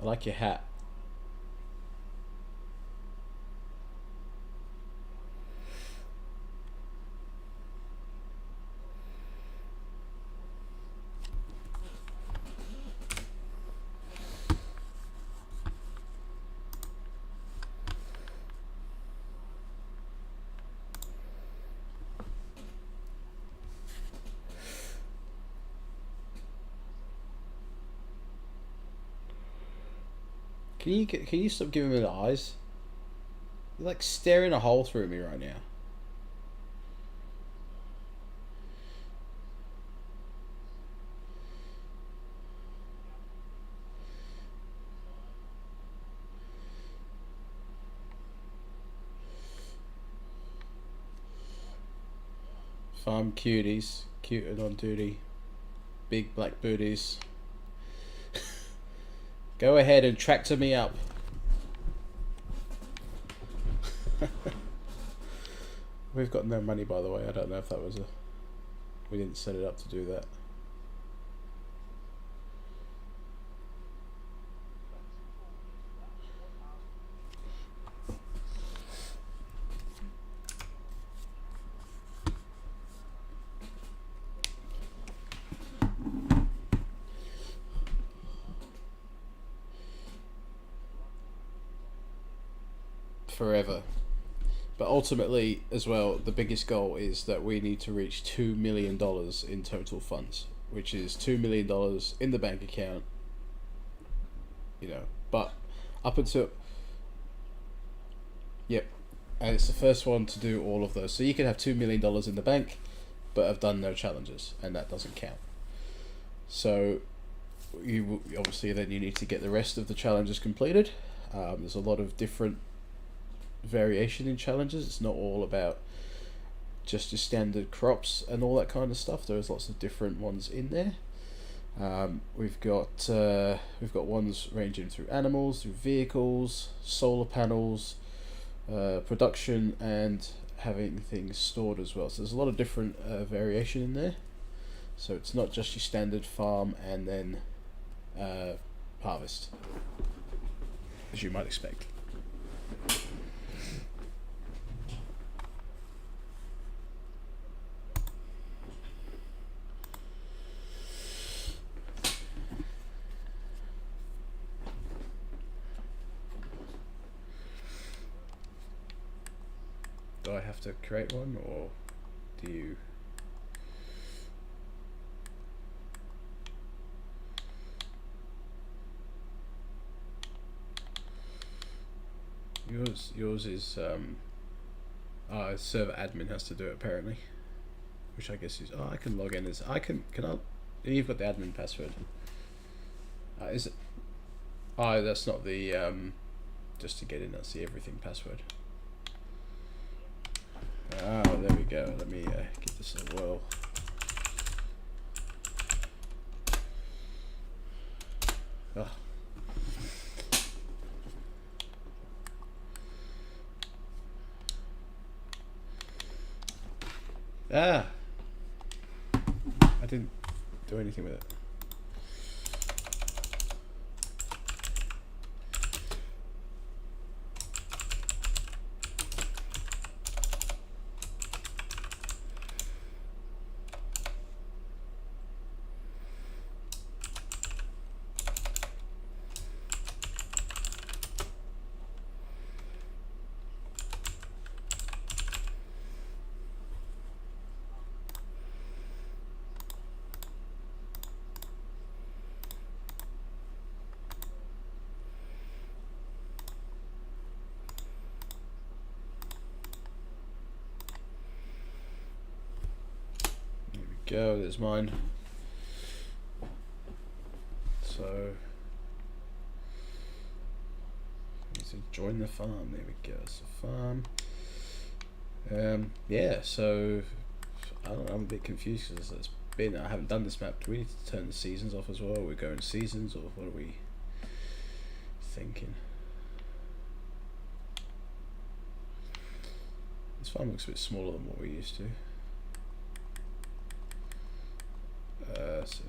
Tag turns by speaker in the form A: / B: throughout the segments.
A: like your hat. Can you stop giving me the eyes? You're like staring a hole through me right now. Farm cuties, cute and on duty, big black booties. Go ahead and tractor me up. We've got no money, by the way. I don't know if that was a... We didn't set it up to do that. Forever. But ultimately, as well, the biggest goal is that we need to reach $2 million in total funds, which is $2 million in the bank account. You know, but up until... Yep. And it's the first one to do all of those. So you can have $2 million in the bank, but have done no challenges, and that doesn't count. So you obviously then you need to get the rest of the challenges completed. There's a lot of different variation in challenges. It's not all about just your standard crops and all that kind of stuff. There's lots of different ones in there. We've got ones ranging through animals, through vehicles, solar panels, production, and having things stored as well. So there's a lot of different variation in there. So it's not just your standard farm and then harvest, as you might expect. Do I have to create one, or do you? Yours is server admin has to do it apparently, which I guess is I can log in as you've got the admin password. Is it? Oh, that's not the just to get in. That's the everything password. Oh, there we go. Let me get this a whirl. Oh. Ah! I didn't do anything with it. Go, there's mine. So need to join the farm. There we go. So farm. Yeah. So I don't know, I'm a bit confused because I haven't done this map. Do we need to turn the seasons off as well? Are we going seasons, or what are we thinking? This farm looks a bit smaller than what we're used to. So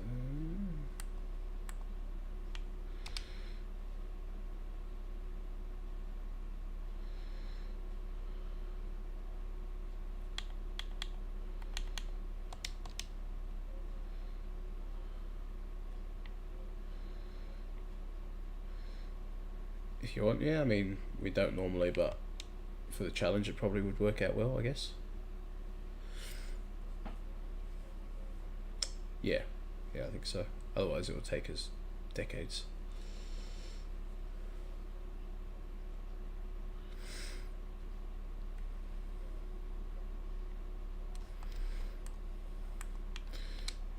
A: If you want, yeah. I mean, we don't normally, but for the challenge, it probably would work out well, I guess. Yeah, yeah, I think so. Otherwise, it will take us decades.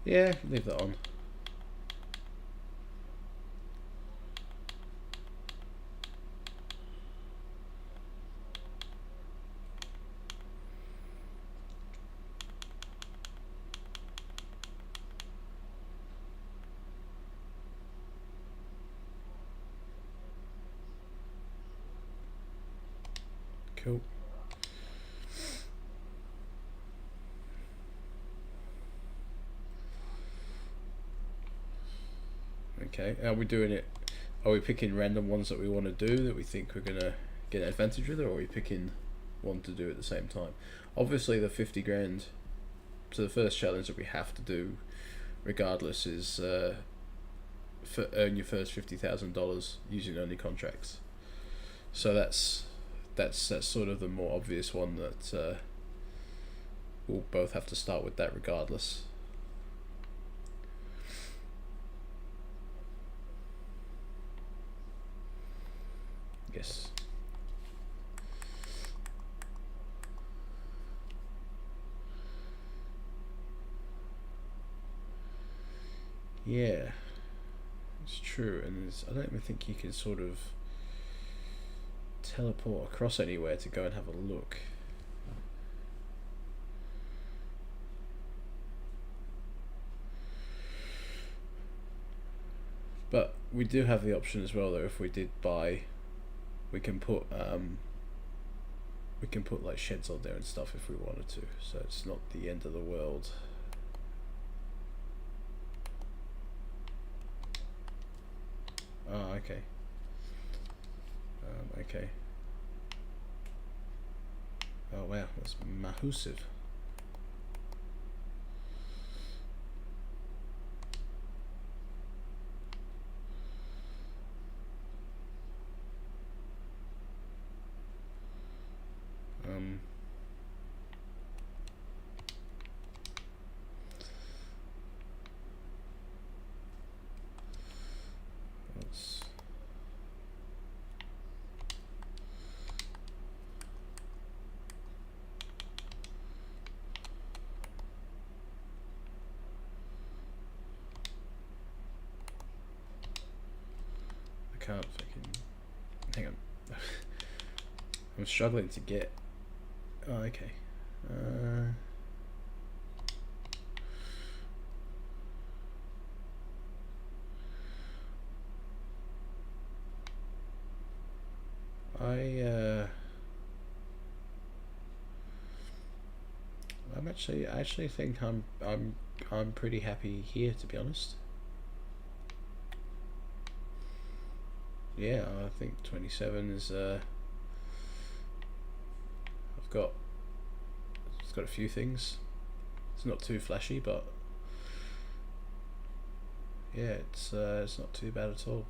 A: Yeah, leave that on. Cool. Okay, are we doing it? Are we picking random ones that we want to do that we think we're gonna get an advantage with, or are we picking one to do at the same time? Obviously, the 50 grand. So the first challenge that we have to do, regardless, is for earn your first $50,000 using only contracts. So that's sort of the more obvious one that we'll both have to start with that regardless. Yes. Yeah, it's true, and I don't even think you can sort of teleport across anywhere to go and have a look. But we do have the option as well, though. If we did buy, we can put like sheds on there and stuff if we wanted to. So it's not the end of the world. Oh, okay. Okay. Oh wow, that's massive. Let's I can't fucking hang on. I'm struggling to get. Oh, okay. I actually think I'm pretty happy here, to be honest. Yeah, I think 27 is got it's got a few things. It's not too flashy, but yeah, it's not too bad at all.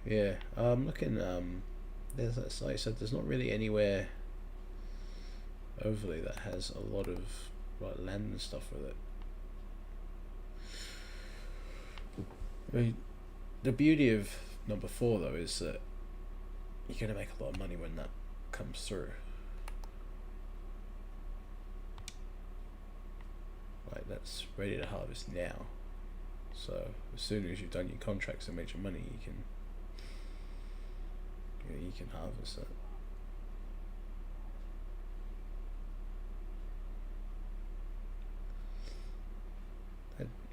A: Yeah, I'm looking. There's like I said, there's not really anywhere overly that has a lot of like land and stuff with it. I mean, the beauty of number 4 though is that you're gonna make a lot of money when that comes through. Like that's ready to harvest now. So as soon as you've done your contracts and made your money, you can harvest it.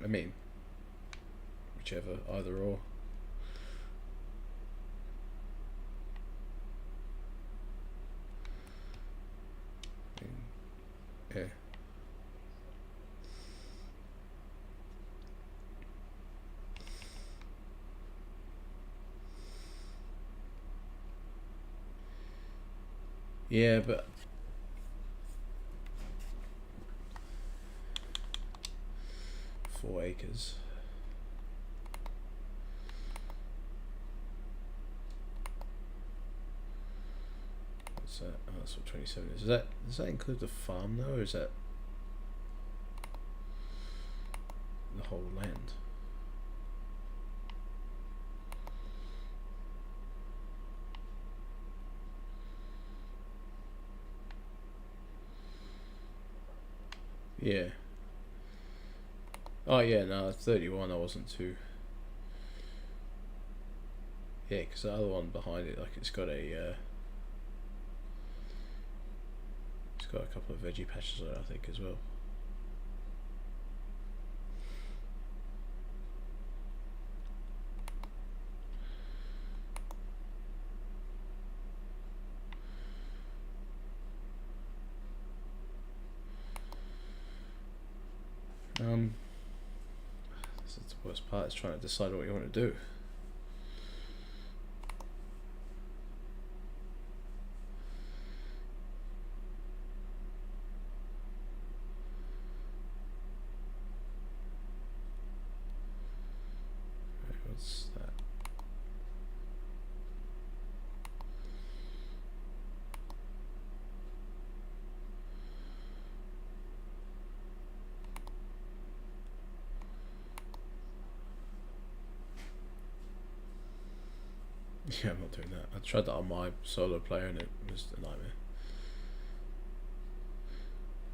A: I mean, whichever, either or. Yeah. Yeah, 4 acres. What's that? Oh, that's what 27 is. Does that include the farm though, or is that the whole land? Yeah. Oh yeah, no, 31 I wasn't too. Yeah, because the other one behind it, like it's got a couple of veggie patches on it, I think, as well. This is the worst part, is trying to decide what you want to do. Right, what's that? Yeah, I'm not doing that. I tried that on my solo player and it was a nightmare.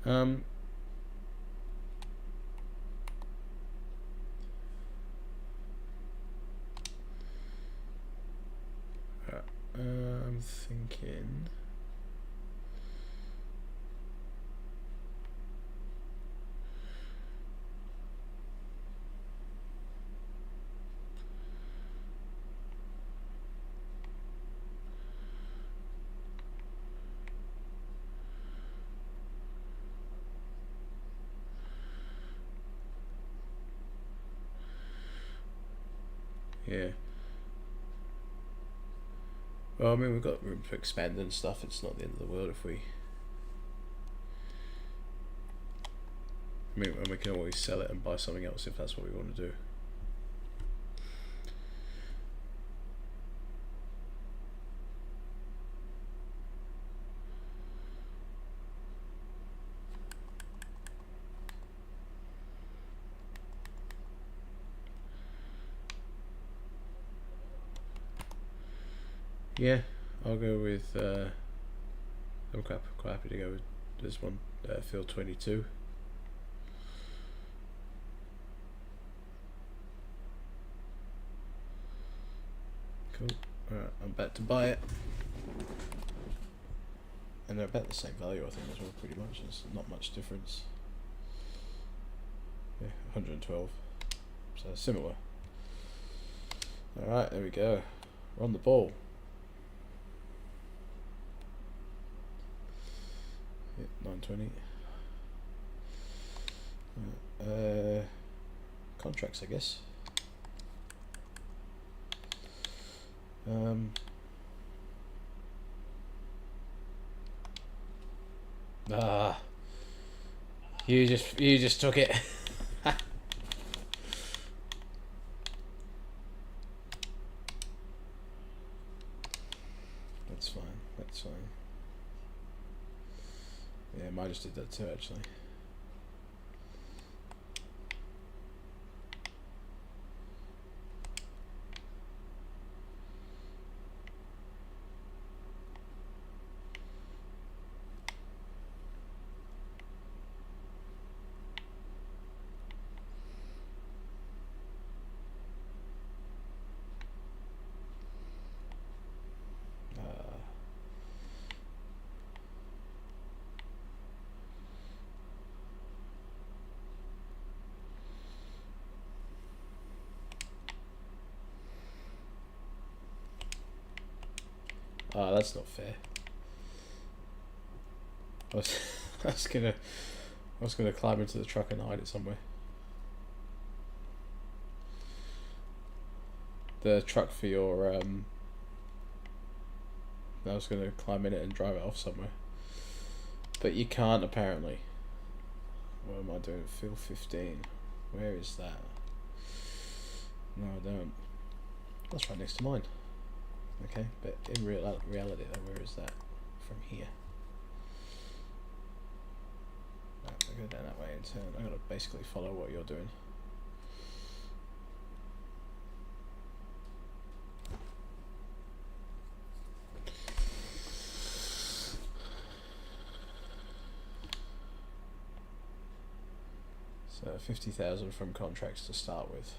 A: I'm thinking. Yeah. Well, I mean, we've got room to expand and stuff. It's not the end of the world if we. I mean, and we can always sell it and buy something else if that's what we want to do. Yeah, I'll go with. I'm quite happy to go with this one, field 22. Cool. Alright, I'm about to buy it. And they're about the same value, I think, as well, pretty much. There's not much difference. Yeah, 112. So similar. Alright, there we go. We're on the ball. Yeah, 920. Contracts, I guess. You just took it. That's fine. That's fine. Yeah, I just did that too, actually. That's not fair. I was gonna climb into the truck and hide it somewhere. The truck for your I was gonna climb in it and drive it off somewhere, but you can't apparently. What am I doing? Field 15. Where is that? No, I don't. That's right next to mine. Okay, but in reality though, where is that from here? Right, I go down that way and turn. I gotta basically follow what you're doing. So 50,000 from contracts to start with.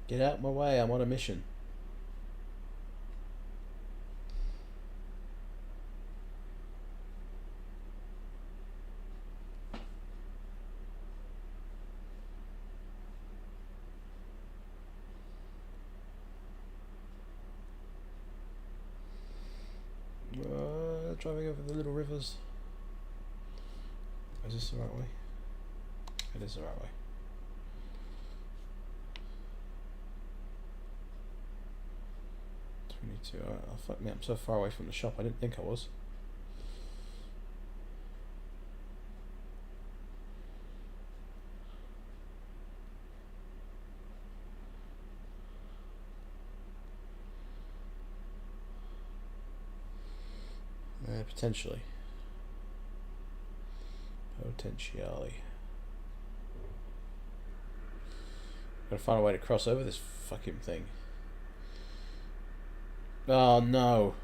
A: Get out of my way, I'm on a mission. Driving over the little rivers. Is this the right way? It is the right way. Oh, fuck me, I'm so far away from the shop, I didn't think I was. Potentially. Gotta find a way to cross over this fucking thing. Oh no.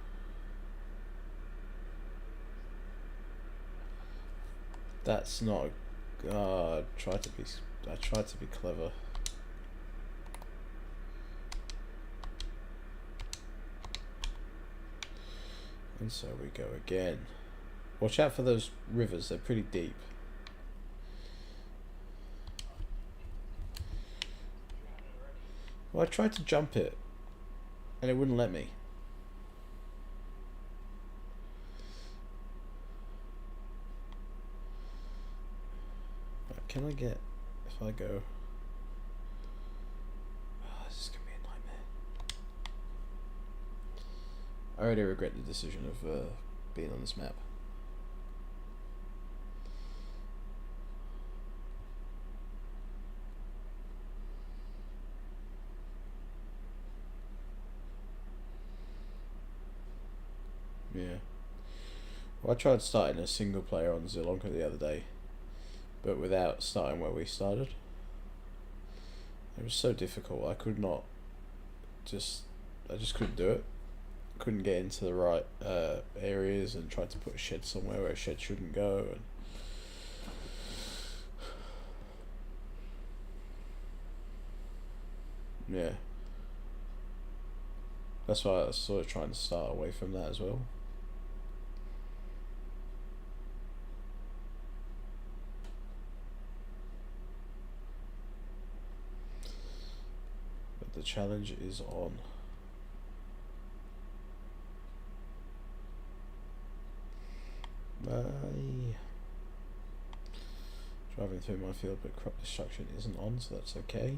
A: That's not. I tried to be clever. And so we go again. Watch out for those rivers, they're pretty deep. Well, I tried to jump it and it wouldn't let me. Can I get, if I go, oh, this is gonna be a nightmare. I already regret the decision of being on this map. Yeah. Well, I tried starting a single player on Zilonka the other day, but without starting where we started. It was so difficult. I could not I just couldn't do it. Couldn't get into the right areas and tried to put a shed somewhere where a shed shouldn't go. And yeah. That's why I was sort of trying to start away from that as well. But the challenge is on. Driving through my field, but crop destruction isn't on, so that's okay.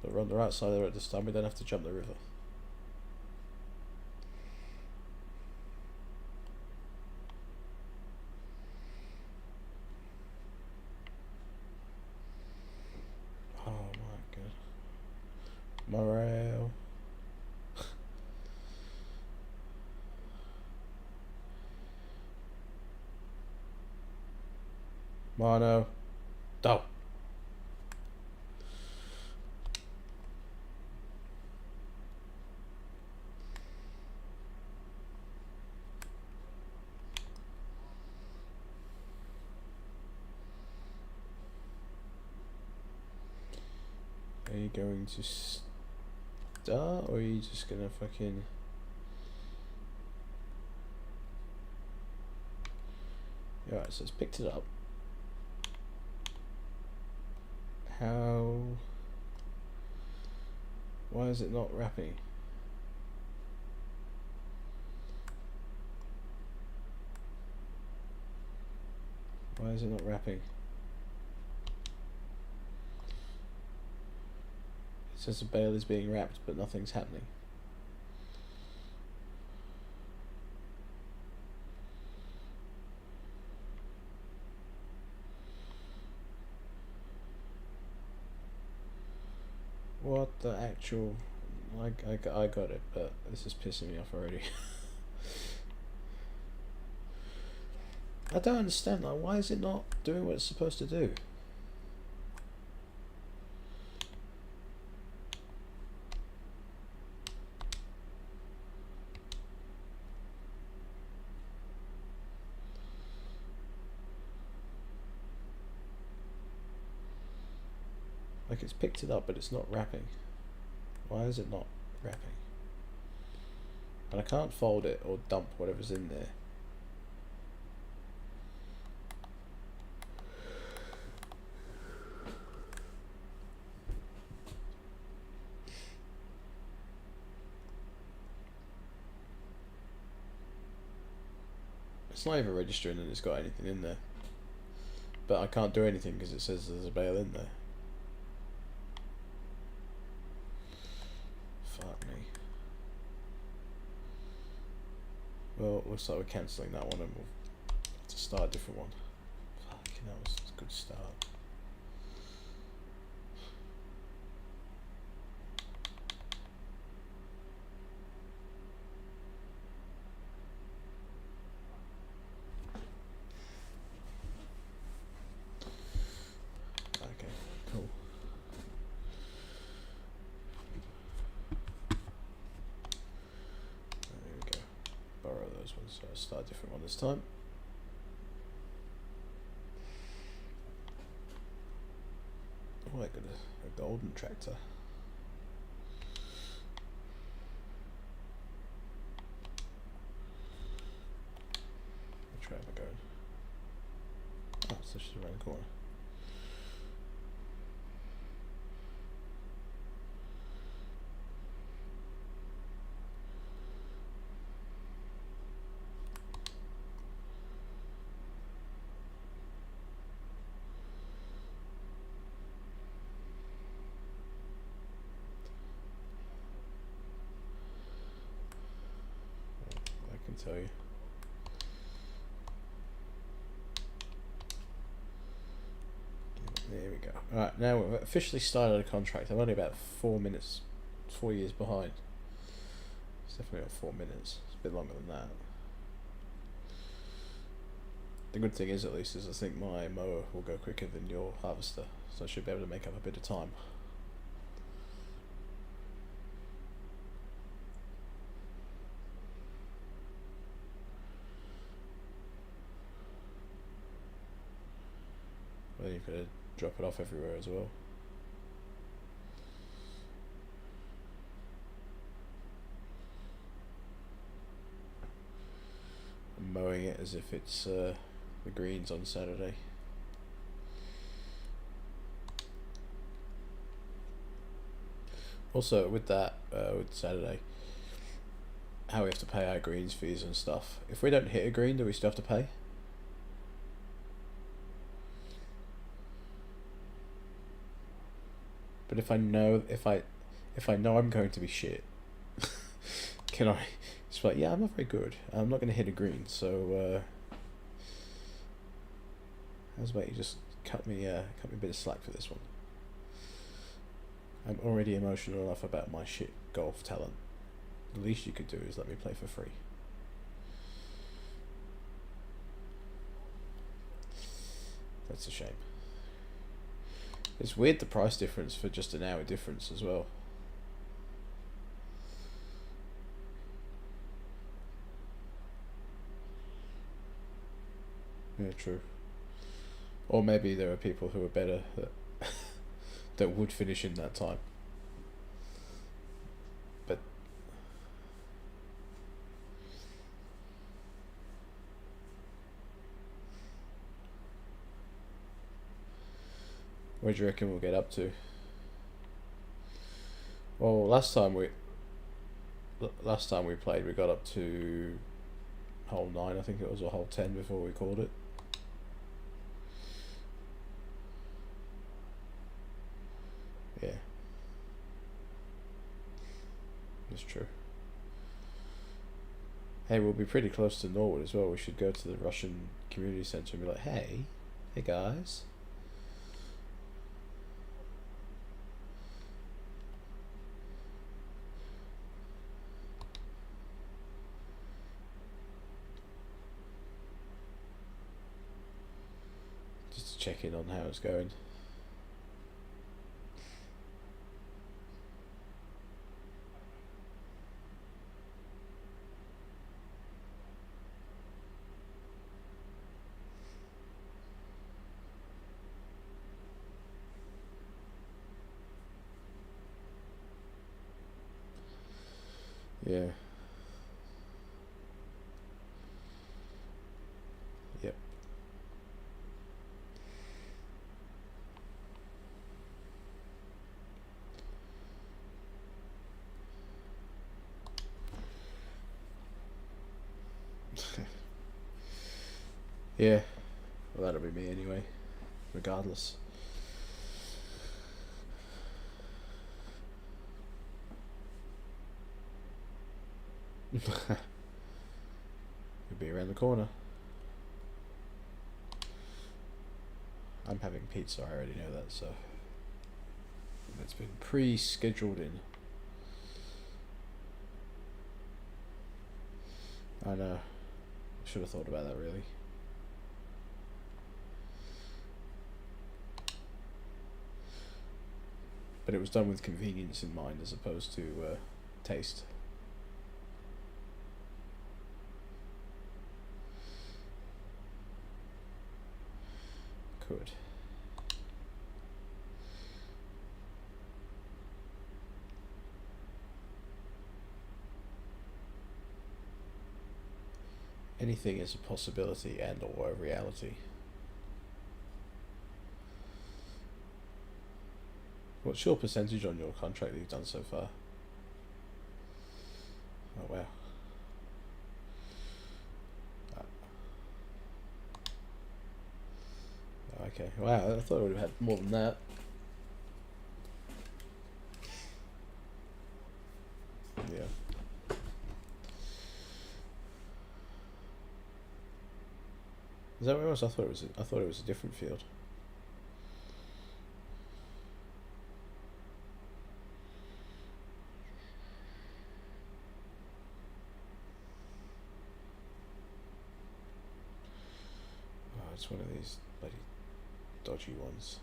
A: But we're on the right side of the road this time, we don't have to jump the river. Oh my god. Morale. Mono. Do. Are you going to start, or are you just gonna fucking... Alright, so it's picked it up. How... Why is it not wrapping? Why is it not wrapping? says the bale is being wrapped, but nothing's happening. What the actual... I got it, but this is pissing me off already. I don't understand, like, why is it not doing what it's supposed to do? Like, it's picked it up, but it's not wrapping. Why is it not wrapping? And I can't fold it or dump whatever's in there. It's not even registering that it's got anything in there. But I can't do anything because it says there's a bale in there. Fuck me. Well, looks like we're cancelling that one and we'll have to start a different one. Fucking hell, that was a good start. Okay, cool. There we go. Borrow those ones, so I'll start a different one this time. Oh, I got a golden tractor. Which way am I going? Oh, it's just around the corner. I can tell you. There we go. Alright, now we've officially started a contract. I'm only about 4 minutes, 4 years behind. It's definitely about 4 minutes. It's a bit longer than that. The good thing is, at least, is I think my mower will go quicker than your harvester, so I should be able to make up a bit of time. Well, you've got to drop it off everywhere as well. I'm mowing it as if it's the greens on Saturday. Also, with that, with Saturday, how we have to pay our greens fees and stuff. If we don't hit a green, do we still have to pay? But if I know I'm going to be shit, can I just like, yeah, I'm not very good. I'm not going to hit a green, so how's about you just cut me a bit of slack for this one? I'm already emotional enough about my shit golf talent. The least you could do is let me play for free. That's a shame. It's weird, the price difference for just an hour difference as well. Yeah, true. Or maybe there are people who are better that would finish in that time. But where do you reckon we'll get up to? Well, last time we played, we got up to hole 9, I think it was, or hole 10 before we called it. Yeah. That's true. Hey, we'll be pretty close to Norwood as well. We should go to the Russian community centre and be like, hey guys. Just to check in on how it's going. Yeah. Yep. Yeah. Well, that'll be me anyway, regardless. Could be around the corner. I'm having pizza, I already know that, so it's been pre-scheduled in. I know. Should have thought about that really. But it was done with convenience in mind as opposed to taste. Could. Anything is a possibility and or a reality. What's your percentage on your contract that you've done so far? Oh wow. Okay, wow, I thought I would have had more than that. Yeah. Is that where it was? I thought it was a different field. Oh, it's one of these bloody dodgy ones.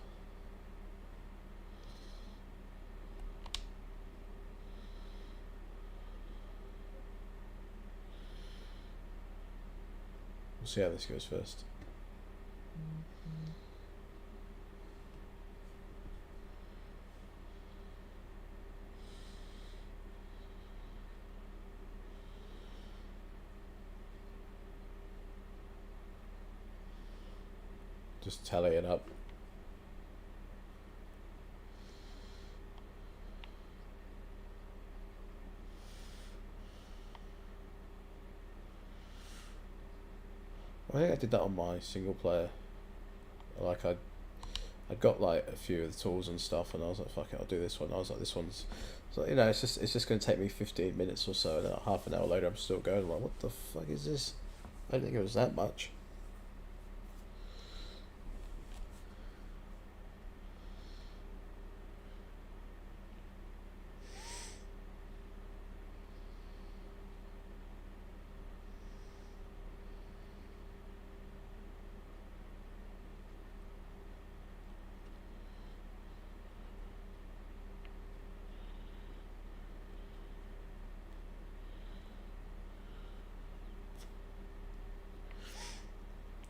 A: We'll see how this goes first. Just tally it up. I think I did that on my single player. Like I got like a few of the tools and stuff, and I was like, "Fuck it, I'll do this one." I was like, "This one's," so you know, it's just going to take me 15 minutes or so, and then half an hour later, I'm still going. I'm like, "What the fuck is this?" I didn't think it was that much.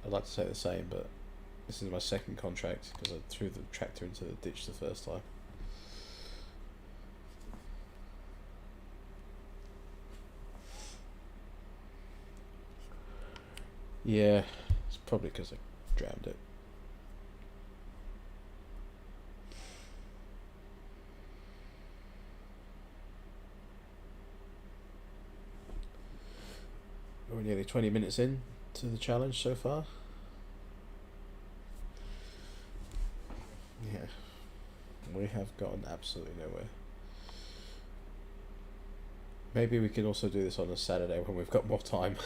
A: I'd like to say the same, but this is my second contract because I threw the tractor into the ditch the first time. Yeah, it's probably because I drowned it. We're nearly 20 minutes in to the challenge so far. Yeah, we have gotten absolutely nowhere. Maybe we can also do this on a Saturday when we've got more time.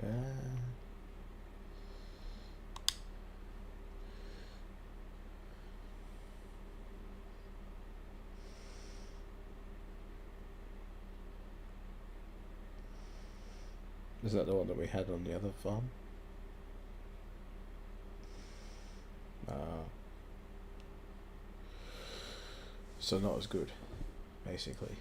A: Uh, is that the one that we had on the other farm? So not as good, basically.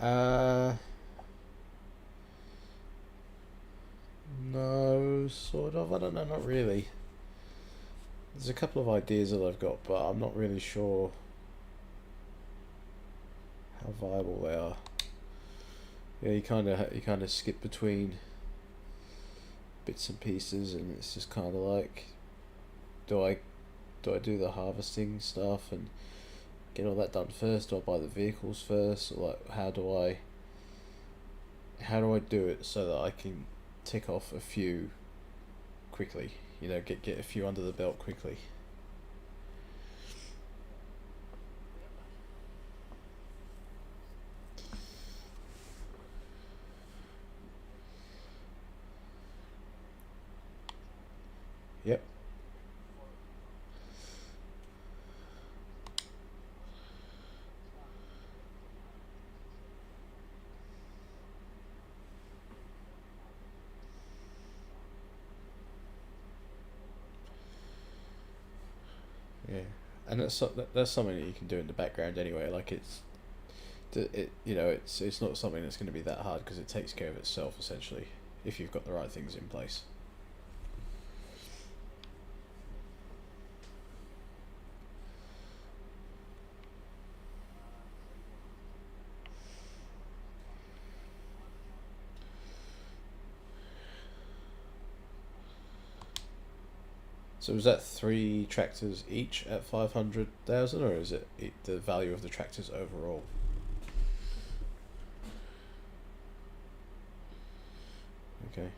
A: Uh, no, sort of. I don't know, not really. There's a couple of ideas that I've got, but I'm not really sure how viable they are. Yeah, you kind of skip between bits and pieces, and it's just kind of like, do I do I do the harvesting stuff and get all that done first? Do I buy the vehicles first? Or like, how do I do it so that I can tick off a few quickly? You know, get a few under the belt quickly. Yep. Yeah, and that's something that you can do in the background anyway. Like it's not something that's going to be that hard because it takes care of itself essentially if you've got the right things in place. So is that three tractors each at 500,000, or is it the value of the tractors overall? Okay.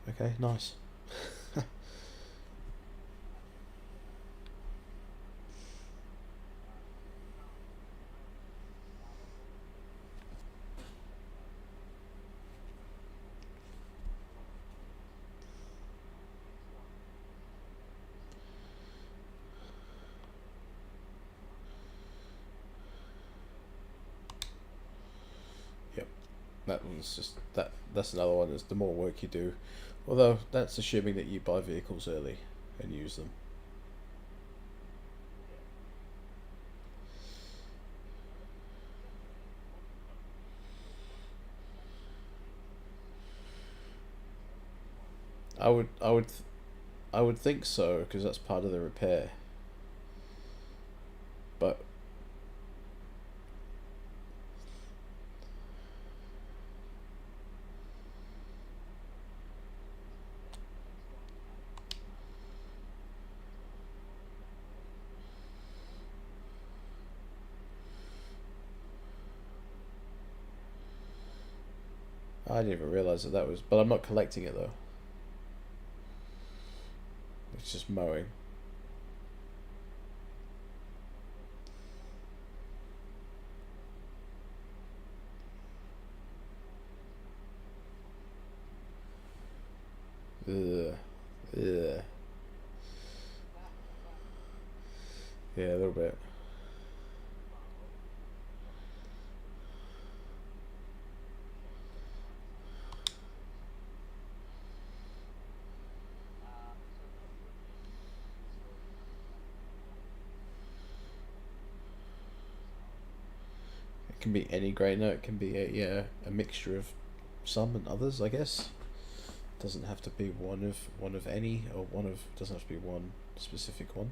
A: Okay. Nice. Yep. That one's just that. That's another one. Is the more work you do, although that's assuming that you buy vehicles early and use them. I would. I would think so because that's part of the repair. But I didn't even realize that was. But I'm not collecting it though. It's just mowing. Ugh. Ugh. Yeah, a little bit. It can be any grey note. It can be a mixture of some and others, I guess. Doesn't have to be one of any, or doesn't have to be one specific one.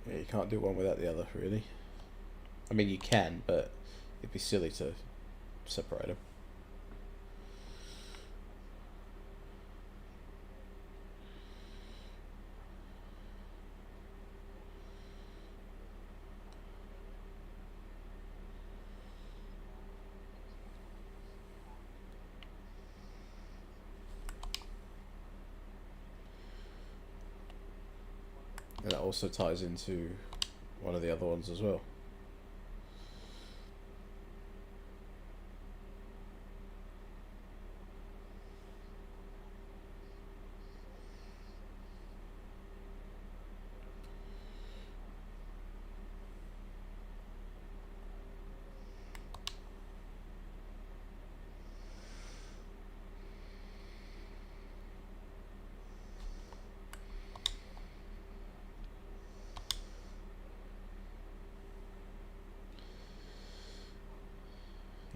A: Yeah, you can't do one without the other, really. I mean, you can, but it'd be silly to separate them. And that also ties into one of the other ones as well.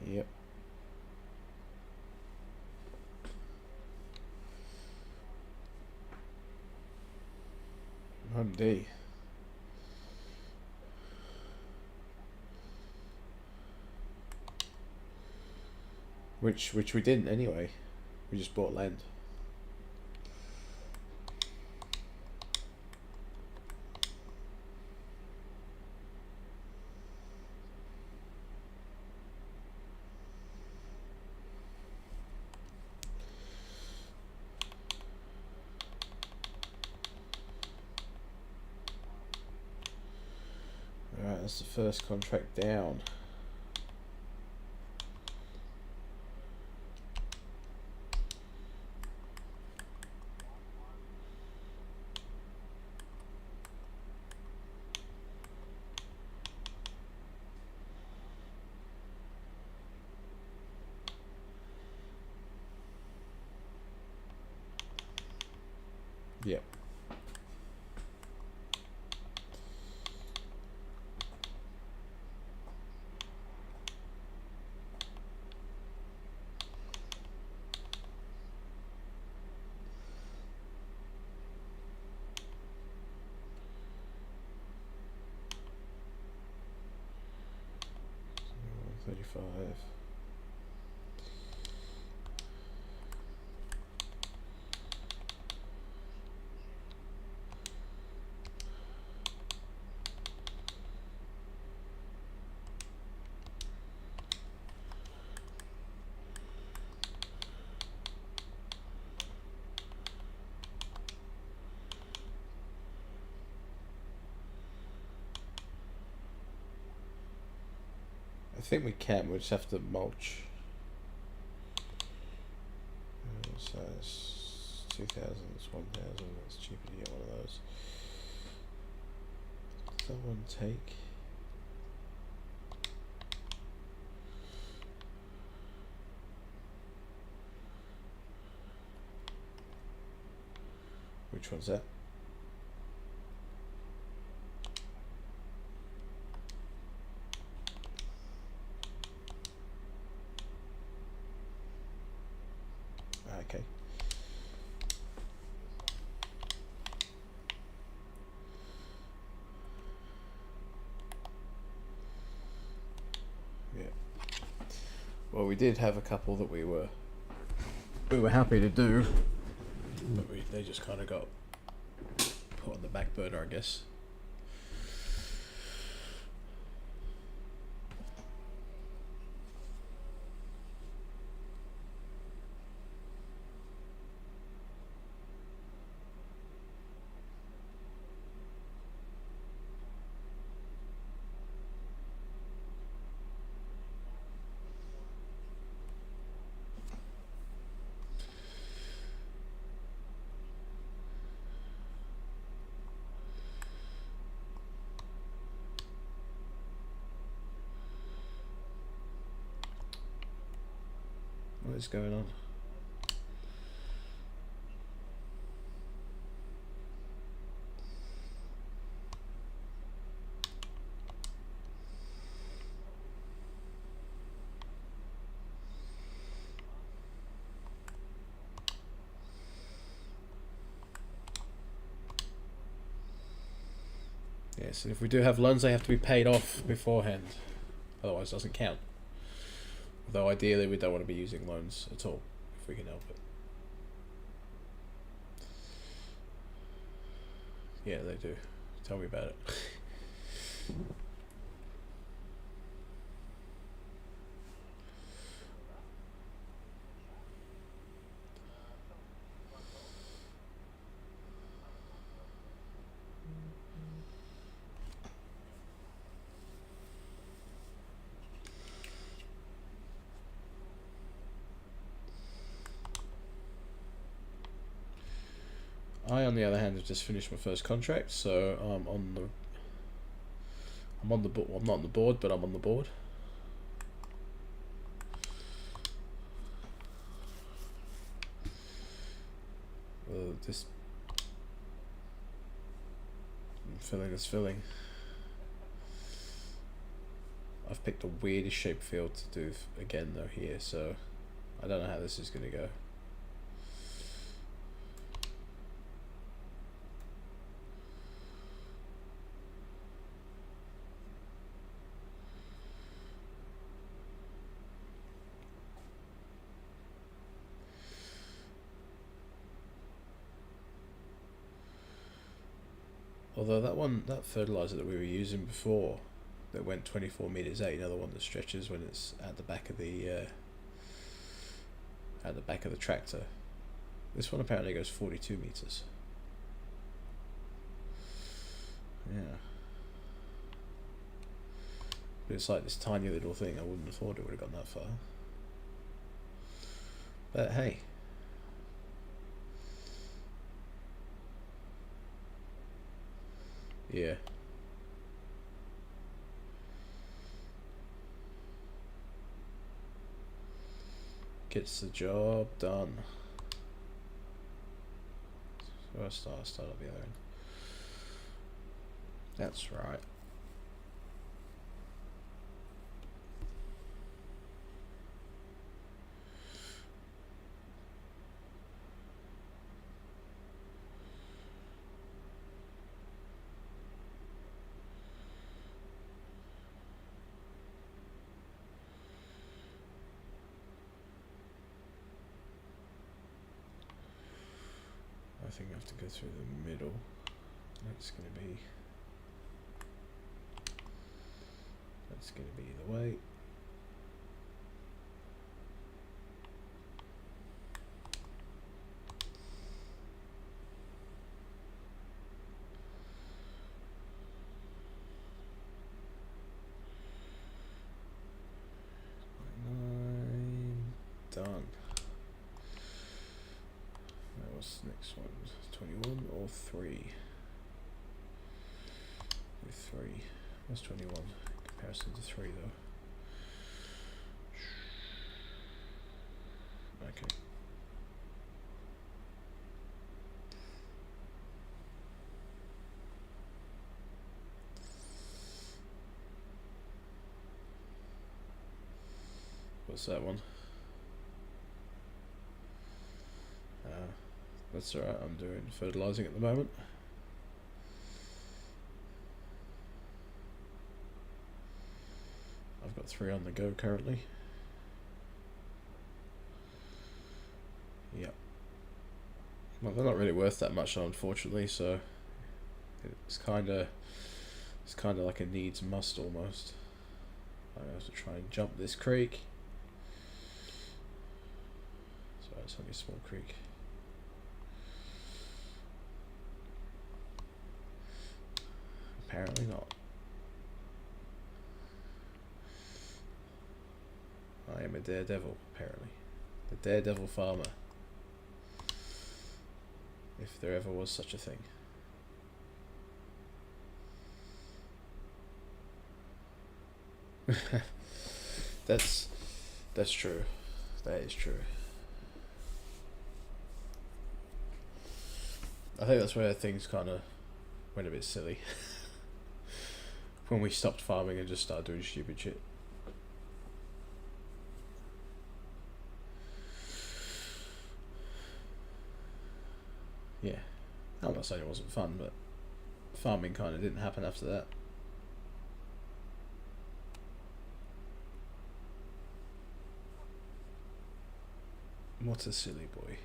A: Yep. Mundie. Which we didn't anyway. We just bought land. Alright, that's the first contract down. Yep. So, 35. I think we can, we'll just have to mulch. So it's 2,000, it's 1,000, it's cheaper to get one of those. Does that one take? Which one's that? Okay. Yeah. Well, we did have a couple that we were happy to do, but they just kind of got put on the back burner, I guess. What is going on? Yes, and if we do have loans, they have to be paid off beforehand. Otherwise, it doesn't count. Although ideally, we don't want to be using loans at all, if we can help it. Yeah, they do. Tell me about it. I, on the other hand, have just finished my first contract, so I'm on the board. Well, I'm not on the board, but I'm on the board. This filling is filling. I've picked the weirdest shape field to do again though here, so I don't know how this is going to go. Although that fertilizer that we were using before, that went 24 meters out, you know, the one that stretches when it's at the back of the tractor. This one apparently goes 42 meters. Yeah. But it's like this tiny little thing. I wouldn't have thought it would have gone that far. But hey. Yeah. Gets the job done. So I'll start at the other end. That's right. I think I have to go through the middle. That's going to be the way. Done. What's the next one? 21 or 3? With 3. What's 21? In comparison to 3 though. Okay. What's that one? That's alright, I'm doing fertilising at the moment. I've got 3 on the go currently. Yep. Well, they're not really worth that much, unfortunately, so it's kind of like a needs must almost. I have to try and jump this creek. Sorry, it's only a small creek. Apparently not. I am a daredevil, apparently. The daredevil farmer. If there ever was such a thing. That's true. That is true. I think that's where things kind of went a bit silly. When we stopped farming and just started doing stupid shit. Yeah. I'm not saying it wasn't fun, but farming kind of didn't happen after that. What a silly boy.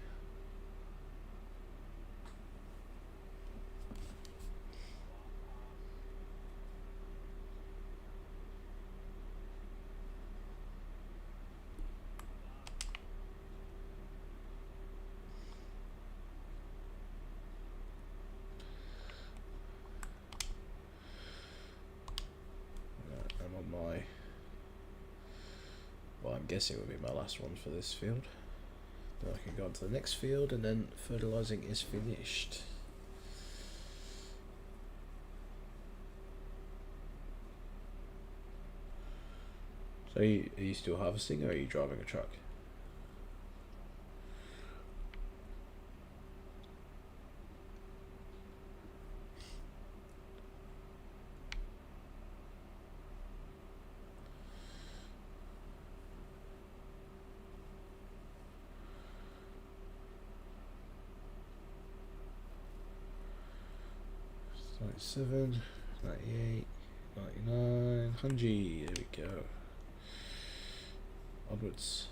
A: I'm on my... Well, I'm guessing it will be my last one for this field. Then I can go on to the next field and then fertilising is finished. So are you still harvesting or are you driving a truck? $97, 98, 99, 100. There we go. Onwards.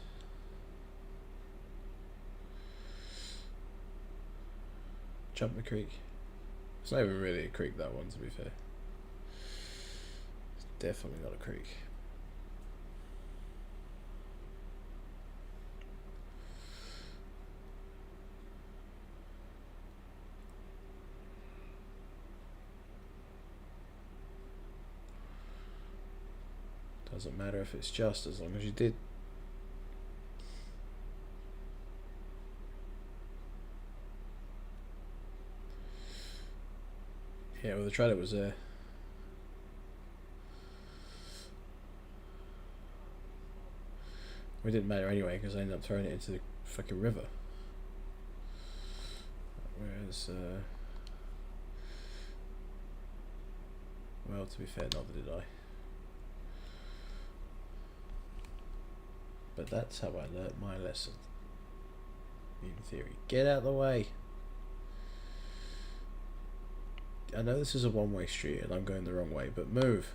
A: Jump the creek. It's not even really a creek, that one, to be fair. It's definitely not a creek. Doesn't matter if it's just, as long as you did. Yeah, well, the trailer was there. It didn't matter anyway because I ended up throwing it into the fucking river. Whereas, well, to be fair, neither did I. But that's how I learnt my lesson. In theory. Get out of the way! I know this is a one-way street and I'm going the wrong way, but move!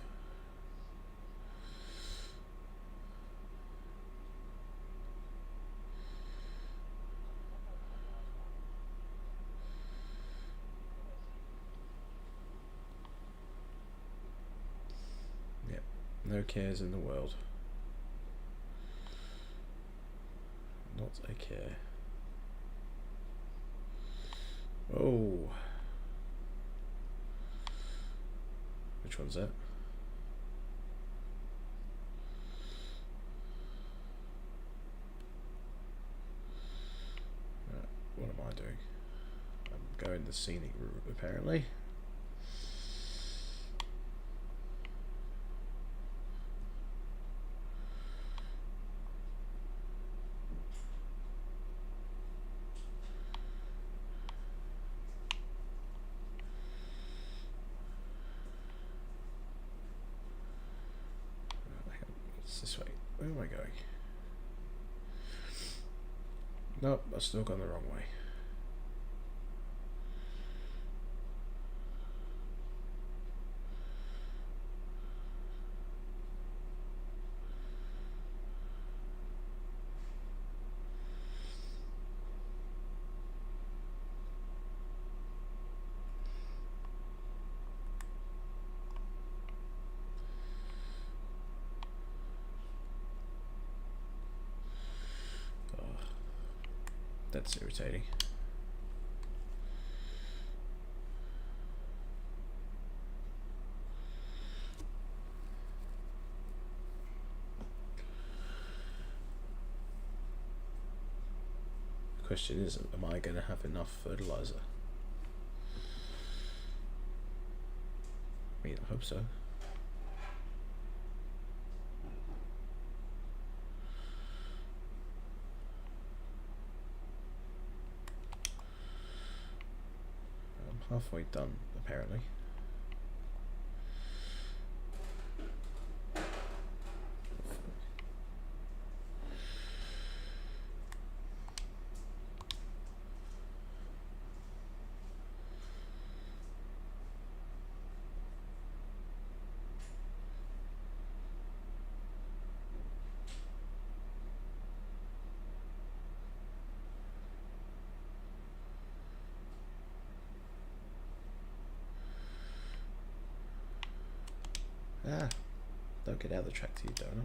A: Yep, no cares in the world. Not a care. Oh. Which one's that? What am I doing? I'm going the scenic route, apparently. This way. Where am I going? Nope, I've still gone the wrong way. That's irritating. The question is, am I going to have enough fertilizer? I mean, I hope so. I'm halfway done, apparently. Ah, don't get out of the track, you donut.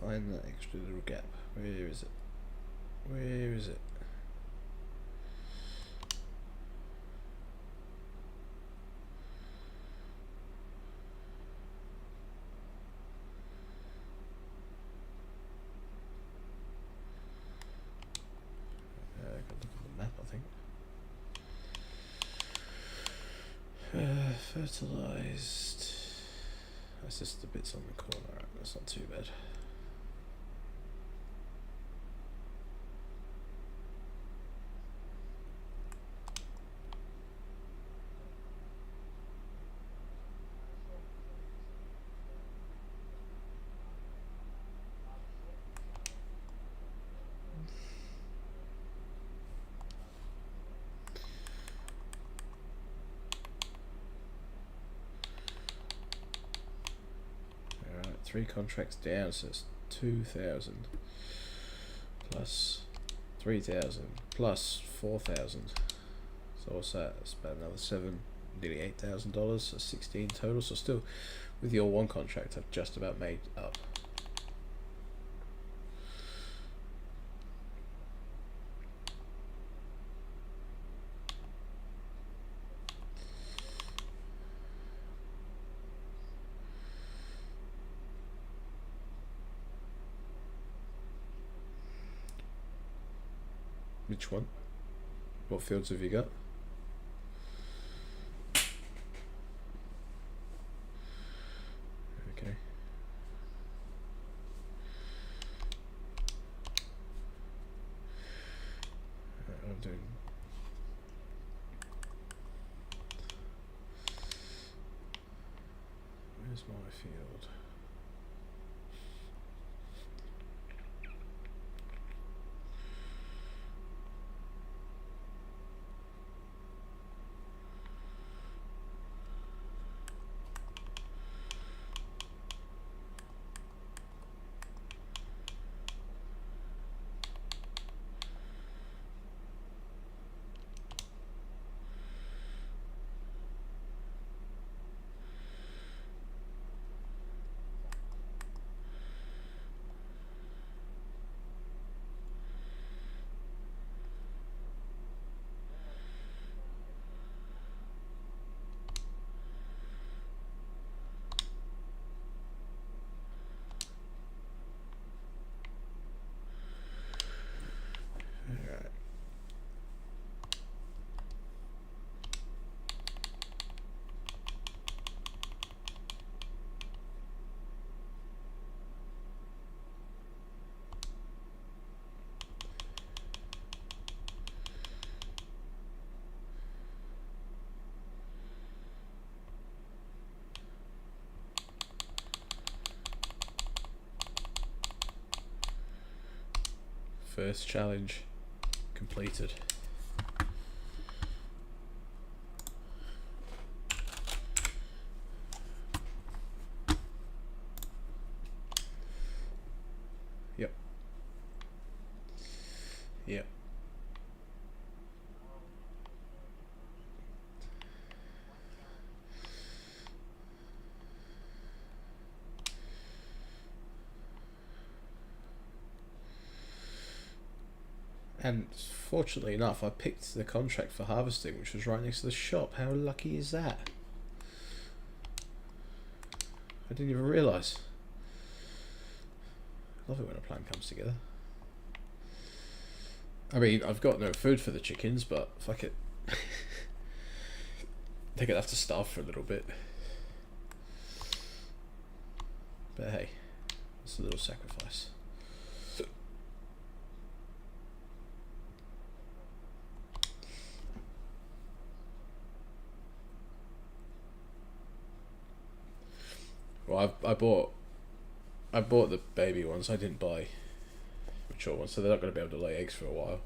A: Find that extra little gap. Where is it? Where is it? I gotta look at the map, I think. Fertilized. That's just the bits on the corner. Right, that's not too bad. Alright, 3 contracts down, so it's 2,000 plus 3,000 plus 4,000. So what's that? It's about another nearly $8,000, so 16 total. So still, with your one contract, I've just about made up. Which one? What fields have you got? Okay. I'm doing. Where's my field? First challenge completed. Yep. Yep. And fortunately enough, I picked the contract for harvesting, which was right next to the shop. How lucky is that? I didn't even realise. Love it when a plan comes together. I mean, I've got no food for the chickens, but fuck it. They're gonna have to starve for a little bit. But hey, it's a little sacrifice. Well, I bought the baby ones. I didn't buy mature ones, so they're not going to be able to lay eggs for a while.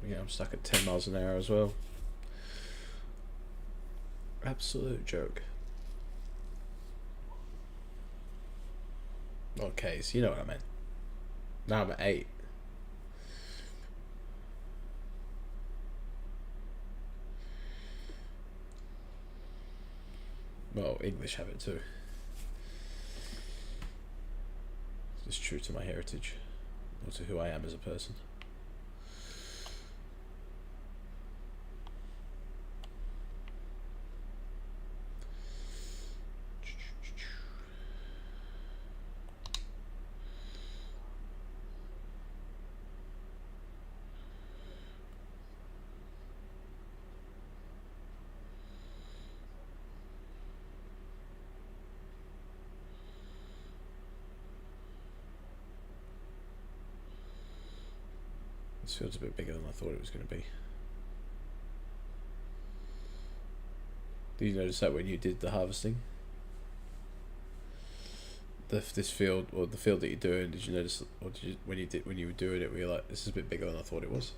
A: Yeah, I'm stuck at 10 miles an hour as well. Absolute joke. Okay, so you know what I meant. Now I'm at 8. Well, English have it too. It's true to my heritage, or to who I am as a person. This feels a bit bigger than I thought it was going to be. Did you notice that when you did the harvesting? This field, or the field that you're doing, did you notice, or did you, when you were doing it, were you like, this is a bit bigger than I thought it was?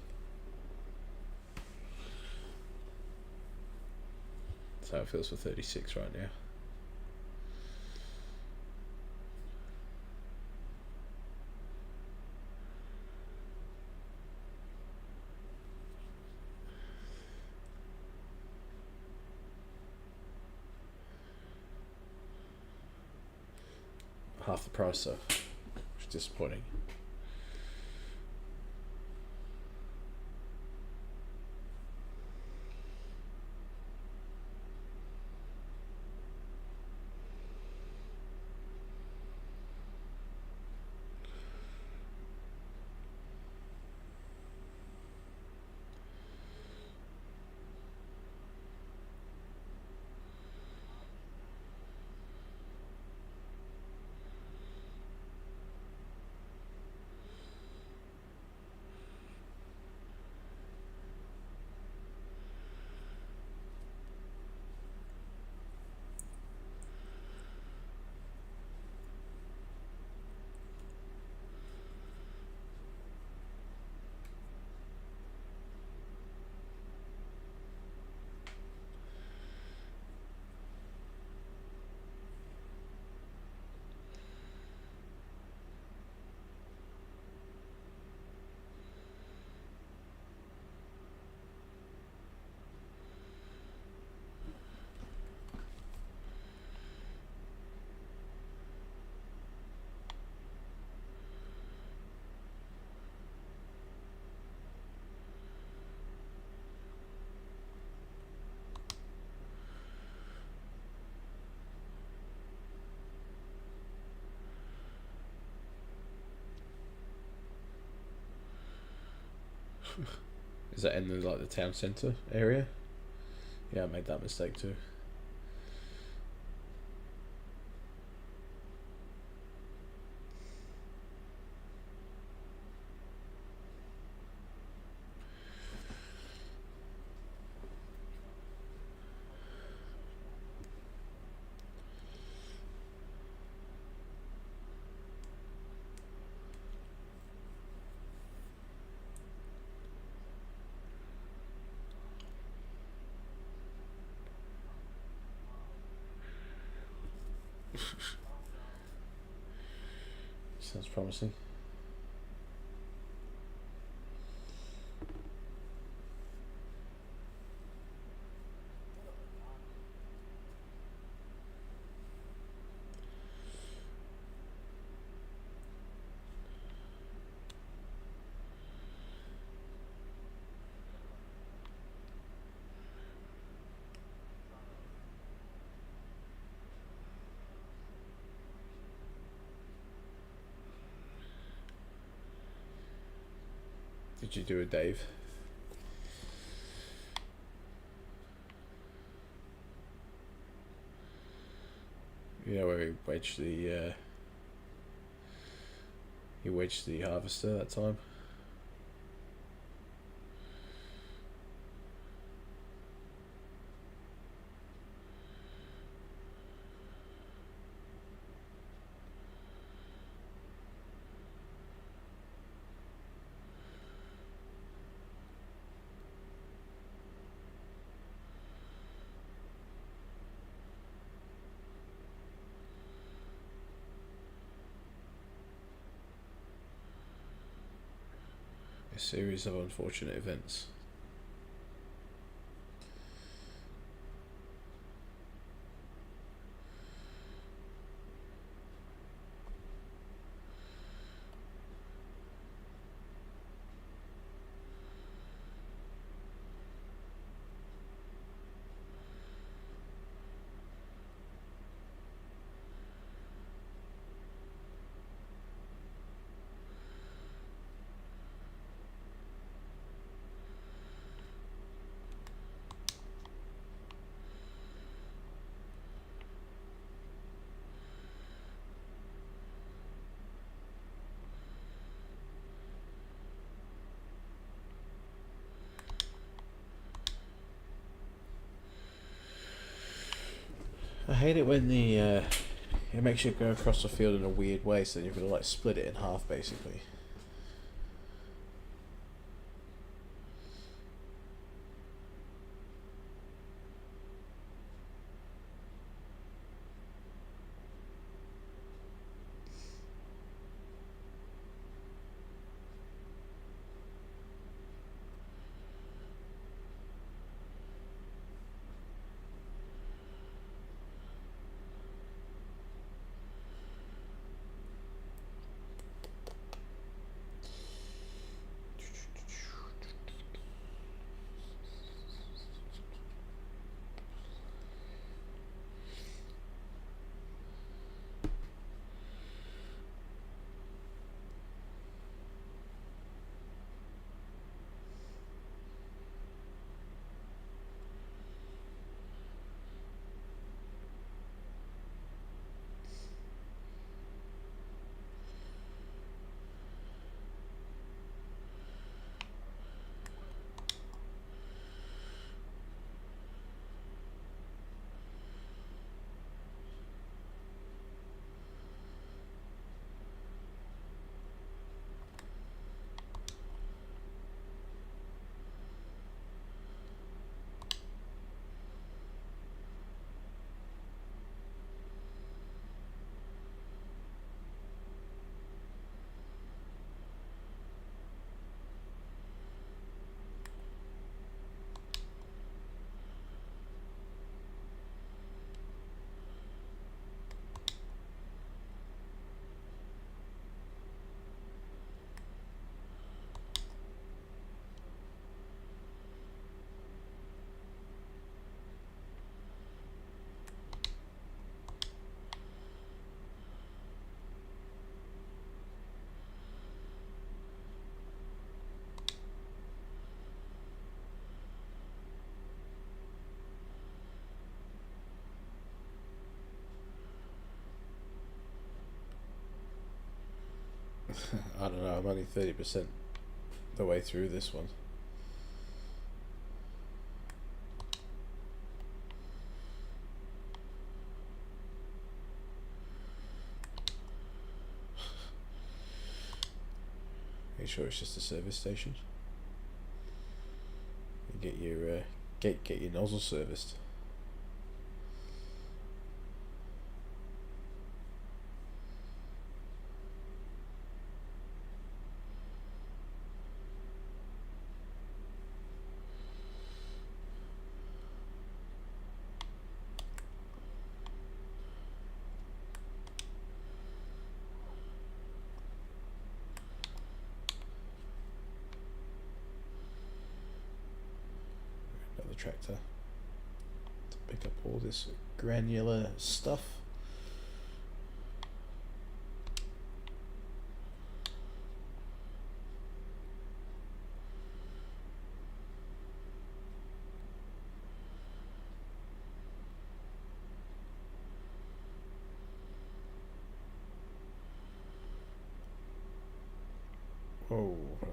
A: That's how it feels for 36 right now. Half the price though, which is disappointing. Is that in the, like, the town centre area? Yeah, I made that mistake too. Sounds promising. Did you do a Dave? You know where he wedged the harvester that time. A series of unfortunate events. I hate it when it makes you go across the field in a weird way, so then you're gonna like split it in half basically. I don't know, I'm only 30% the way through this one. Are you sure it's just a service station? You get your get your nozzle serviced. tractor to pick up all this granular stuff. Oh, that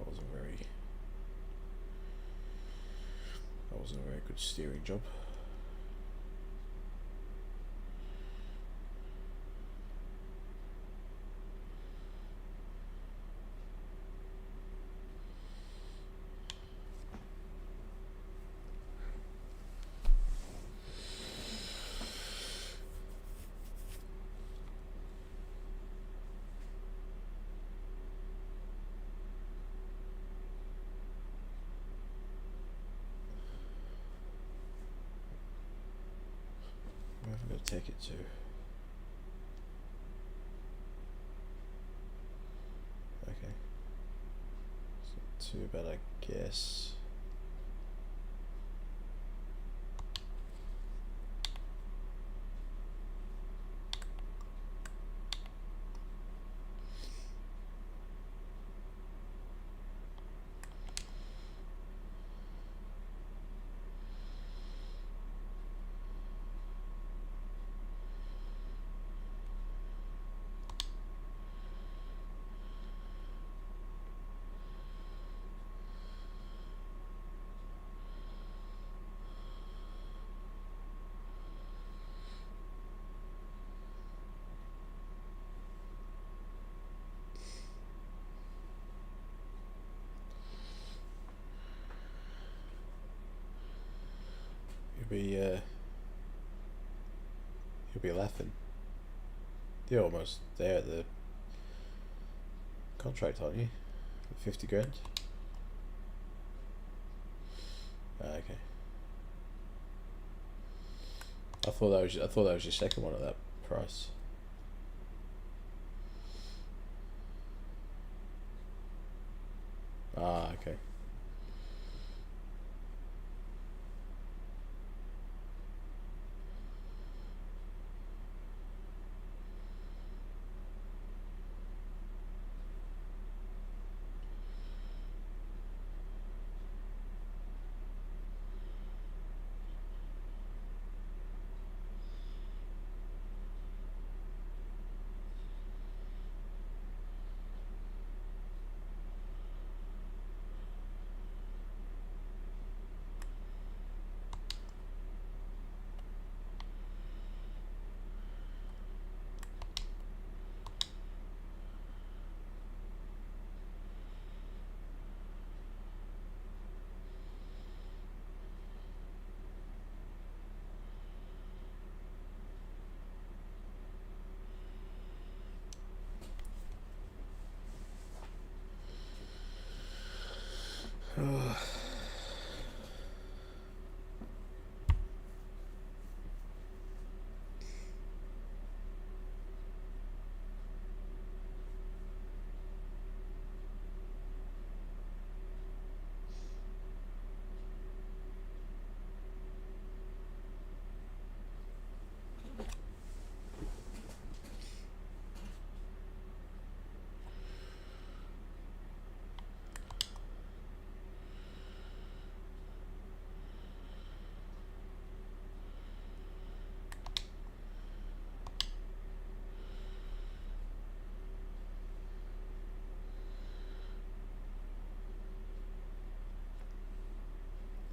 A: wasn't a very good steering job. Where am I going to take it to? Okay. It's not too bad, I guess. You'll be laughing. You're almost there at the contract, aren't you? 50 grand. Okay. I thought that was your second one at that price. Ah, okay.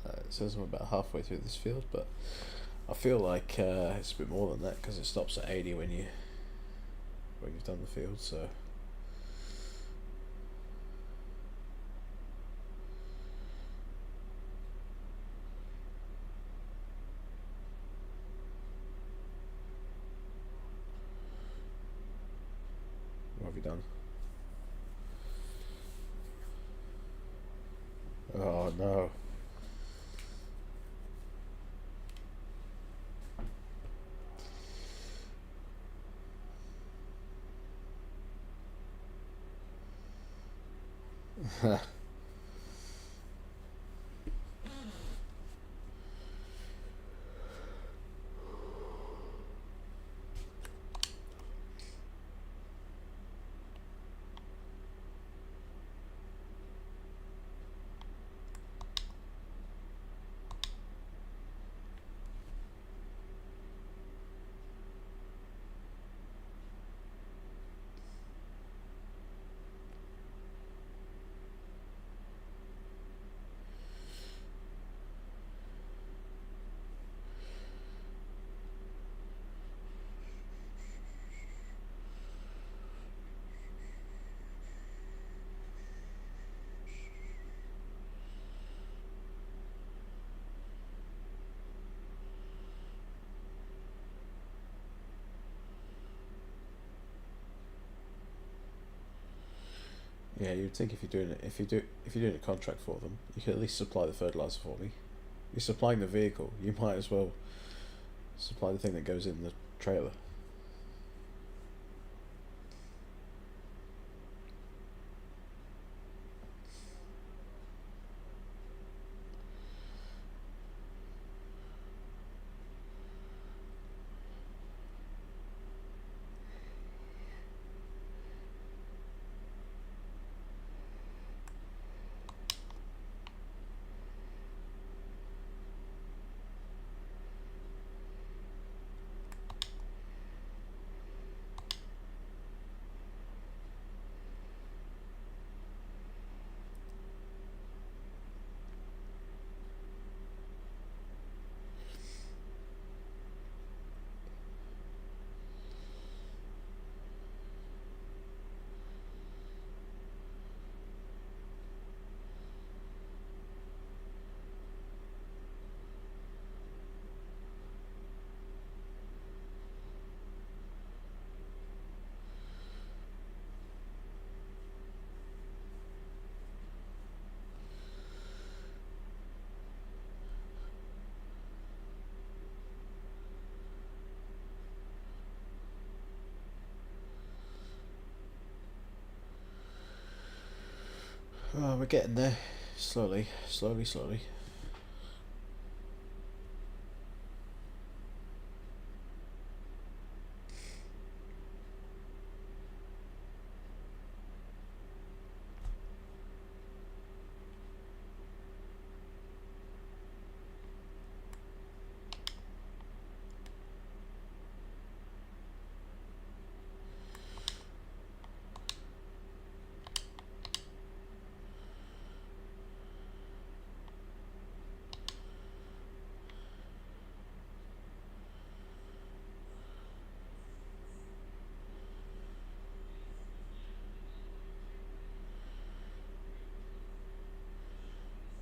A: It says I'm about halfway through this field, but I feel like it's a bit more than that because it stops at 80 when you've done the field. So what have you done? Oh no. Yeah, you'd think if you're doing it, if you're doing a contract for them, you could at least supply the fertilizer for me. You're supplying the vehicle. You might as well supply the thing that goes in the trailer. Oh, we're getting there. Slowly, slowly, slowly.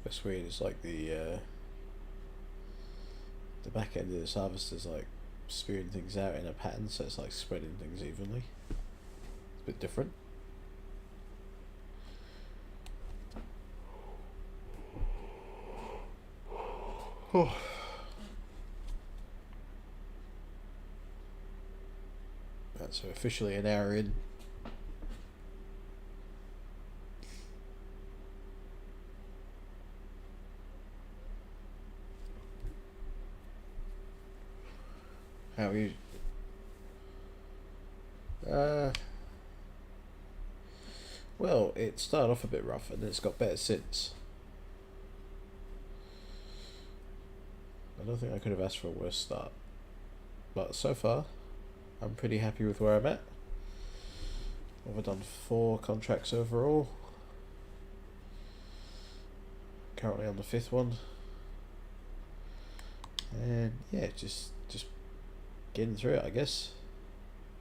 A: What's weird is like the back end of this harvest is like spewing things out in a pattern, so it's like spreading things evenly. It's a bit different. Oh. That's officially an hour in. How are you? Well, it started off a bit rough and it's got better since. I don't think I could have asked for a worse start. But so far, I'm pretty happy with where I'm at. I've done 4 contracts overall. Currently on the 5th one. And yeah, just getting through it, I guess.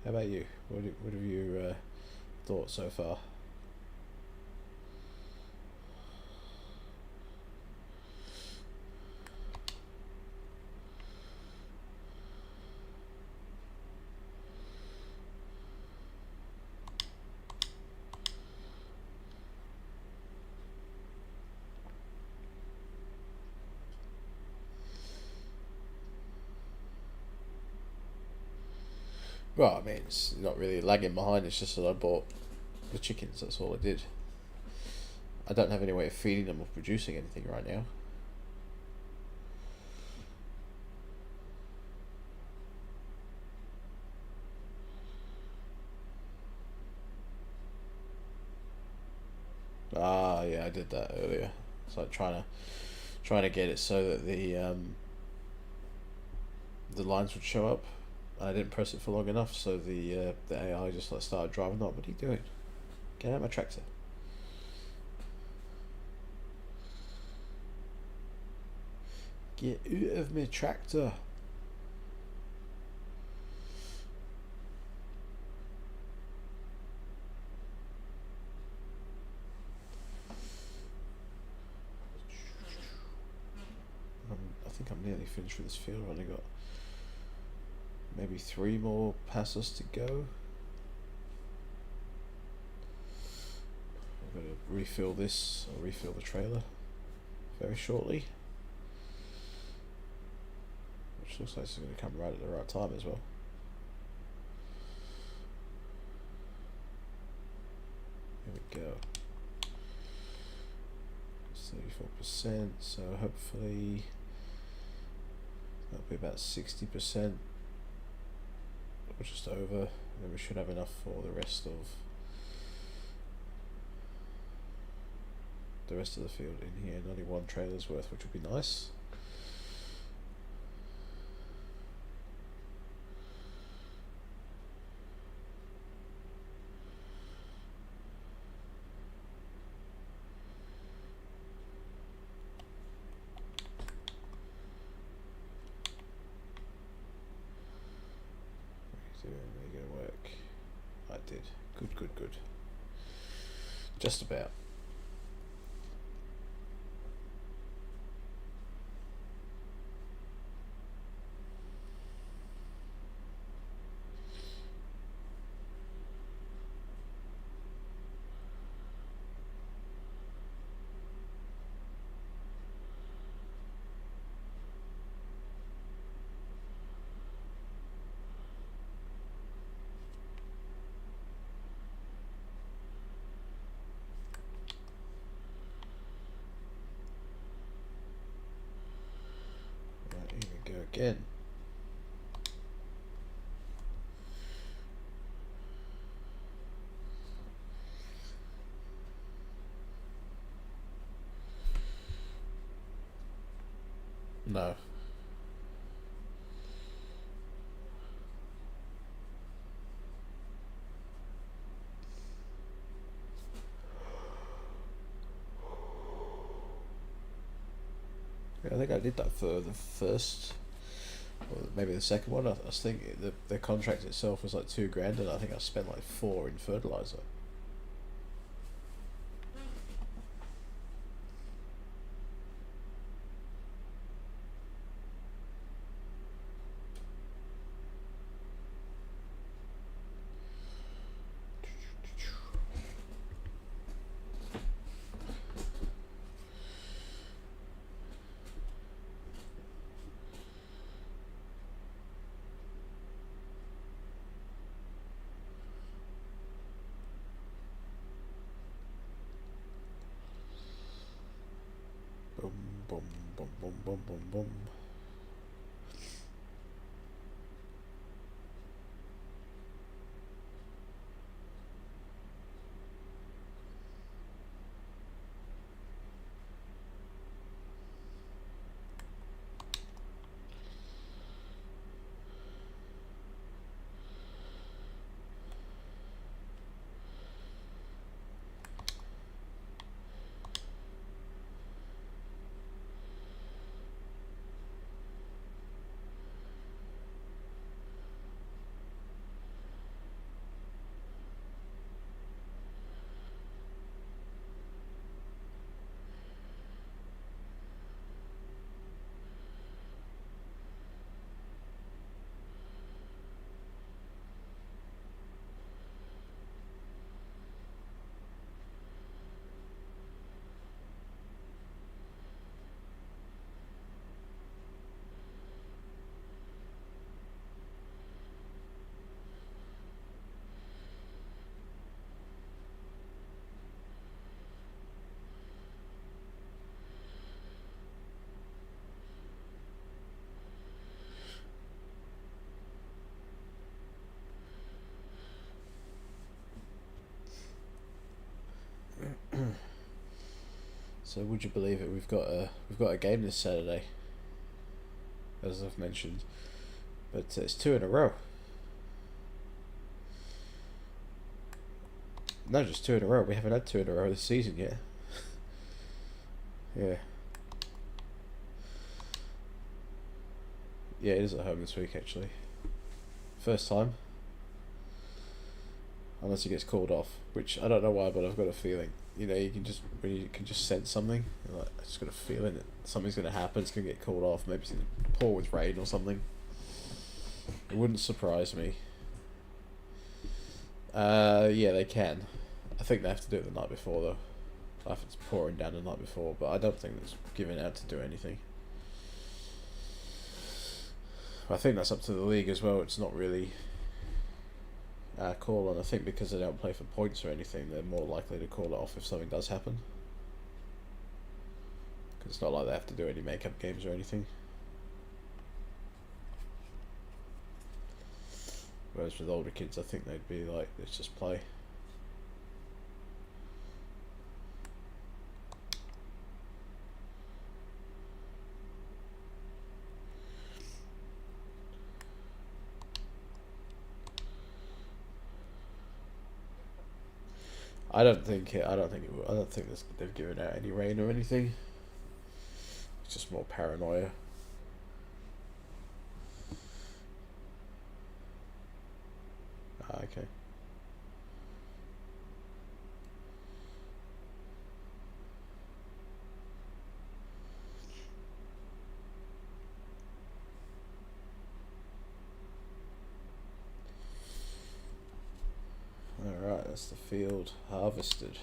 A: How about you? What have you thought so far? Well, I mean, it's not really lagging behind, it's just that I bought the chickens, that's all I did. I don't have any way of feeding them or producing anything right now. Ah, yeah, I did that earlier. It's like trying to get it so that the lines would show up. I didn't press it for long enough, so the AI just like started driving up. What are you doing? Get out of my tractor. Get out of my tractor. I think I'm nearly finished with this field. I've only got maybe 3 more passes to go. refill this, or refill the trailer very shortly. Which looks like it's going to come right at the right time as well. Here we go. 34%, so hopefully that'll be about 60%, or just over, and then we should have enough for the rest of the field in here, and only one trailer's worth, which would be nice. Are you gonna work? I did. Good. Just about. Again. No. Yeah, I think I did that for the first, or maybe the second one. I think the contract itself was like $2,000, and I think I spent like $4 in fertilizer. Boom, boom, boom, boom, boom, boom. So would you believe it? We've got a game this Saturday, as I've mentioned, but it's 2 in a row. No, just 2 in a row. We haven't had 2 in a row this season yet. Yeah. Yeah, it is at home this week actually. First time. Unless he gets called off, which I don't know why, but I've got a feeling. You know, you can just sense something. You're like, I just got a feeling that something's going to happen. It's going to get called off. Maybe it's going to pour with rain or something. It wouldn't surprise me. Yeah, they can. I think they have to do it the night before though. If it's pouring down the night before, but I don't think it's giving out to do anything. I think that's up to the league as well. It's not really our call, and I think because they don't play for points or anything, they're more likely to call it off if something does happen. Because it's not like they have to do any makeup games or anything. Whereas with older kids, I think they'd be like, let's just play. I don't think they've given out any rain or anything. It's just more paranoia. Okay. Alright, that's the field harvested.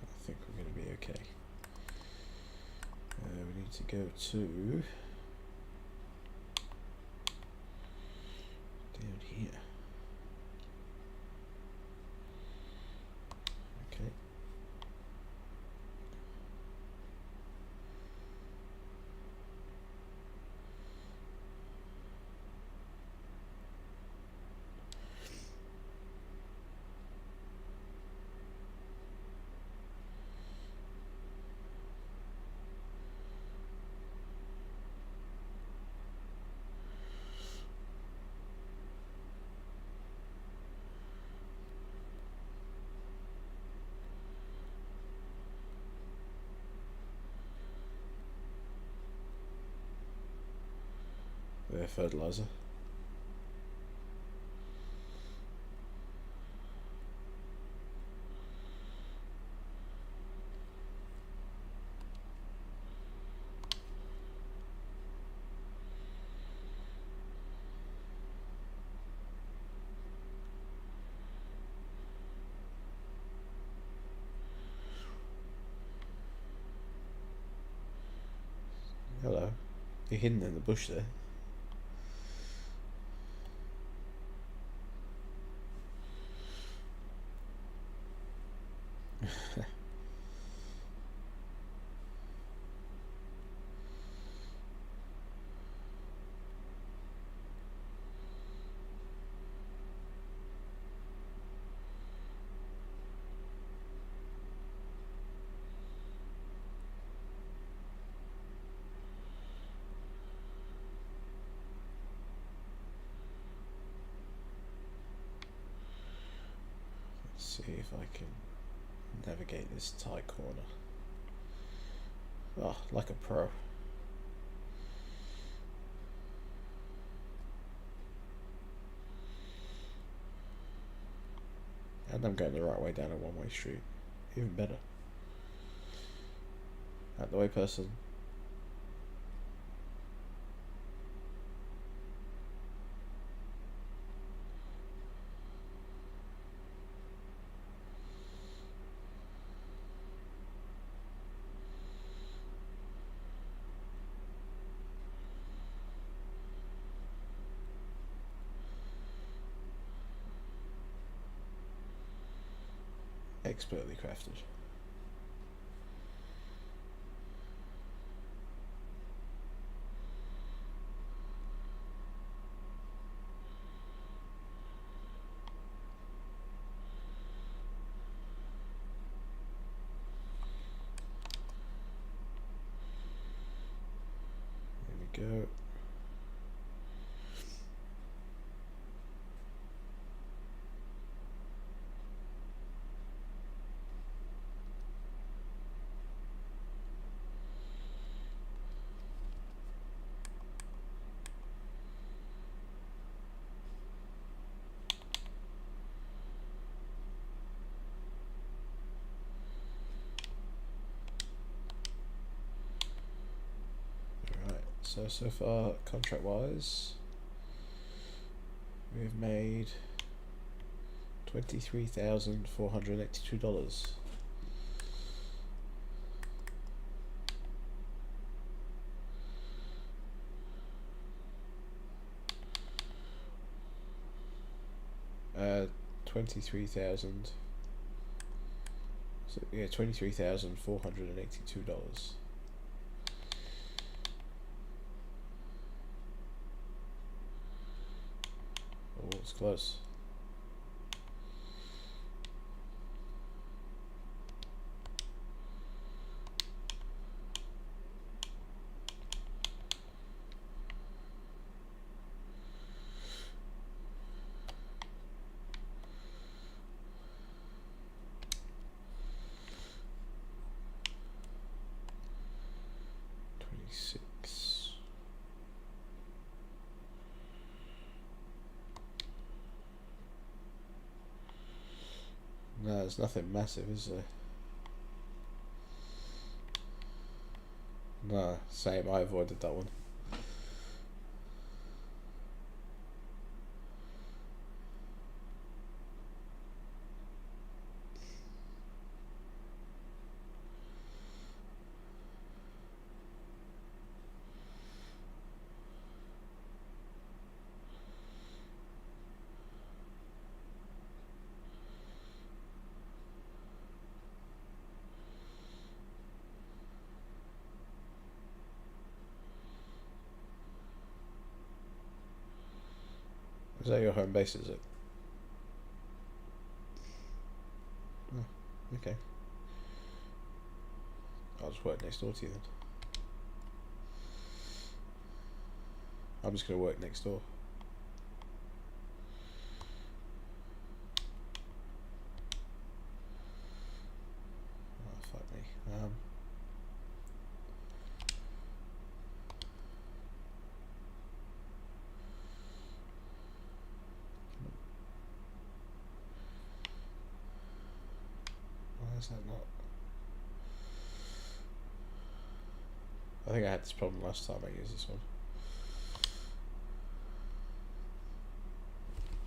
A: I think we're going to be okay. We need to go to down here. Okay. Their fertilizer. Hello. You're hidden in the bush there. Let's see if I can navigate this tight corner. Oh, like a pro. And I'm going the right way down a one-way street. Even better. Out the way, person. Expertly crafted. There we go. So far, contract wise, we've made $23,482. Uh, 23,000. So yeah, $23,482. Oh, it's close. No, there's nothing massive, is there? No, same. I avoided that one. Is that your home base, is it? Oh, okay. I'll just work next door to you then. I'm just going to work next door. Oh, fuck me. Why is that not? I think I had this problem last time I used this one.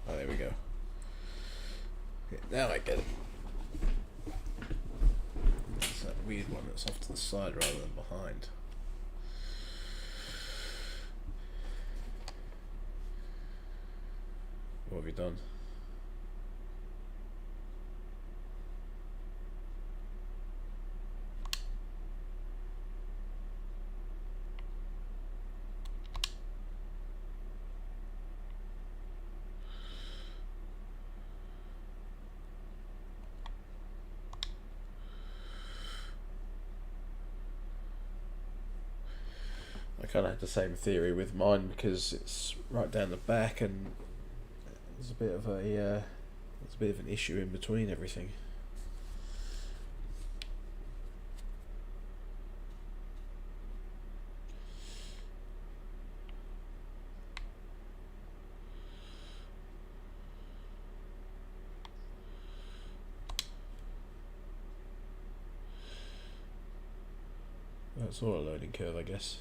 A: Oh, there we go. Okay, now I get it. It's that weird one that's off to the side rather than behind. What have you done? I kind of had the same theory with mine because it's right down the back and there's a bit of an issue in between everything. That's all a learning curve, I guess.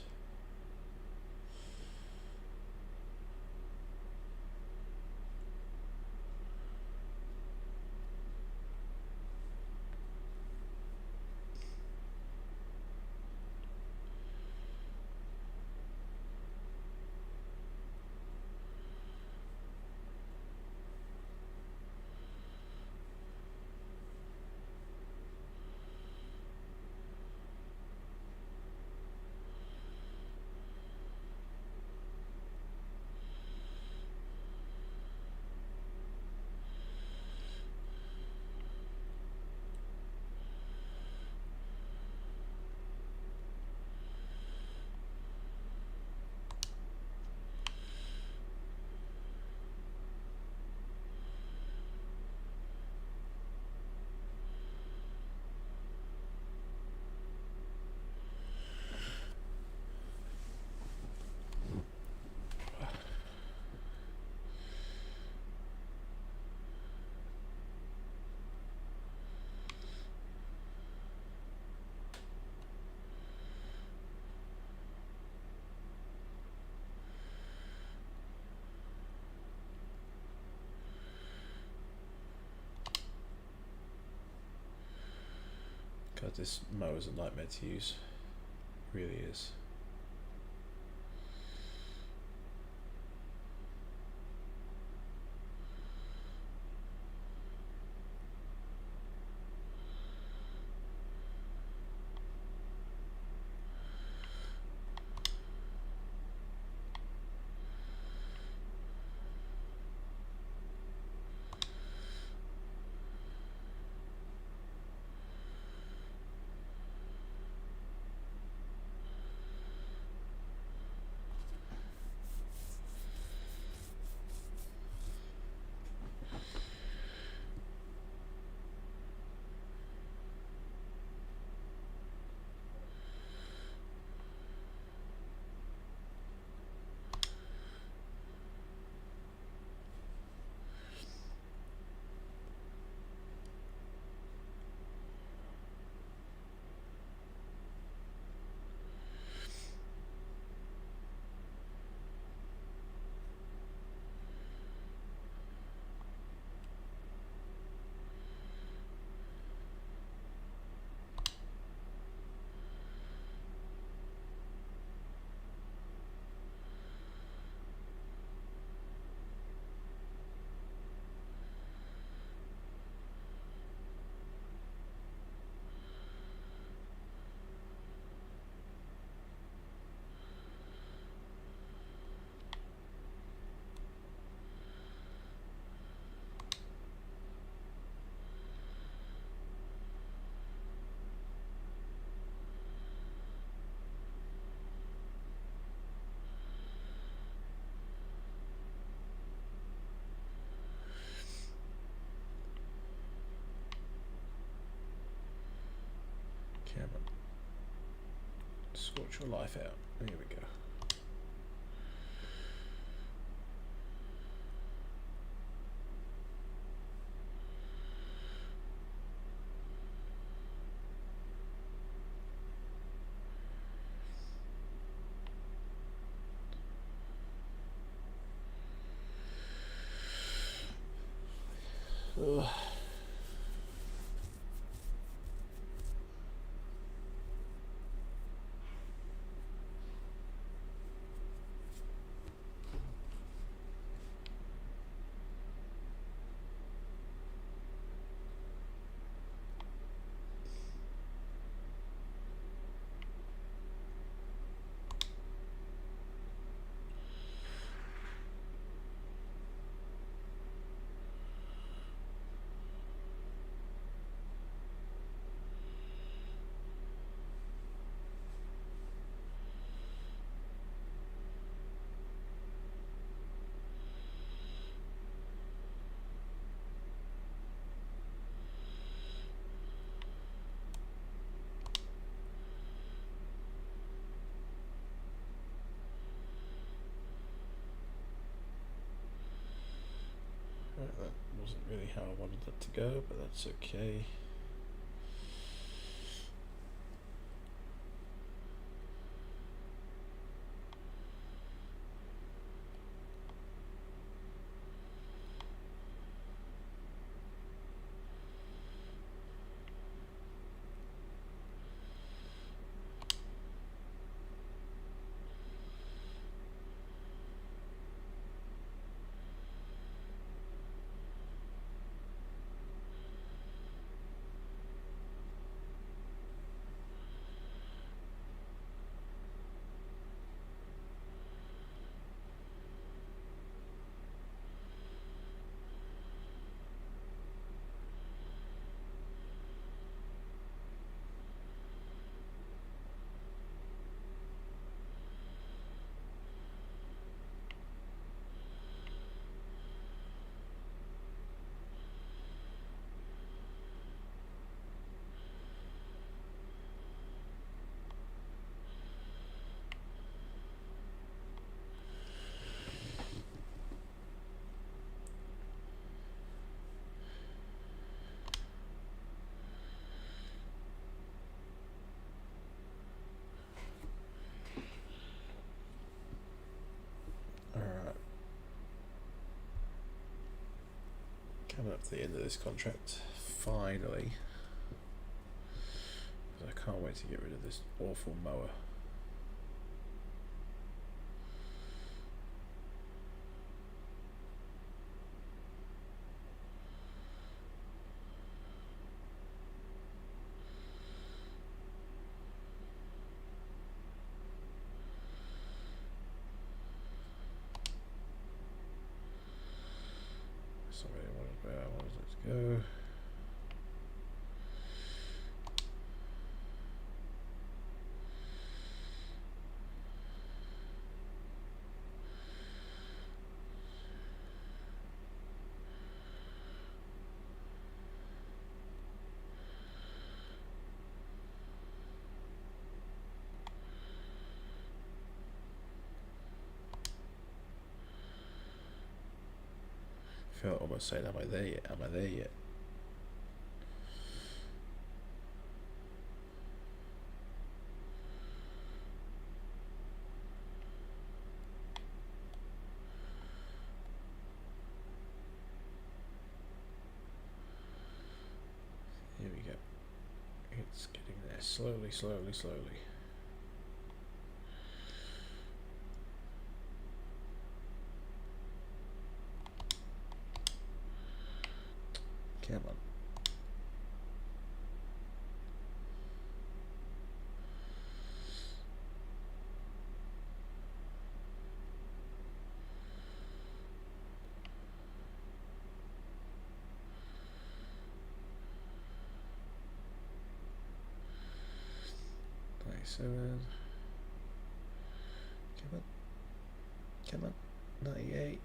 A: God, this mower's a nightmare to use. It really is. Come on. Scorch your life out. There we go. Ugh. Right, that wasn't really how I wanted that to go, but that's okay. Alright. Coming up to the end of this contract, finally. I can't wait to get rid of this awful mower. Sorry, where I wanted it to go. I feel almost saying, am I there yet? Am I there yet? Here we go. It's getting there slowly, slowly, slowly. Come on. Seven. Come on. Come on. 98.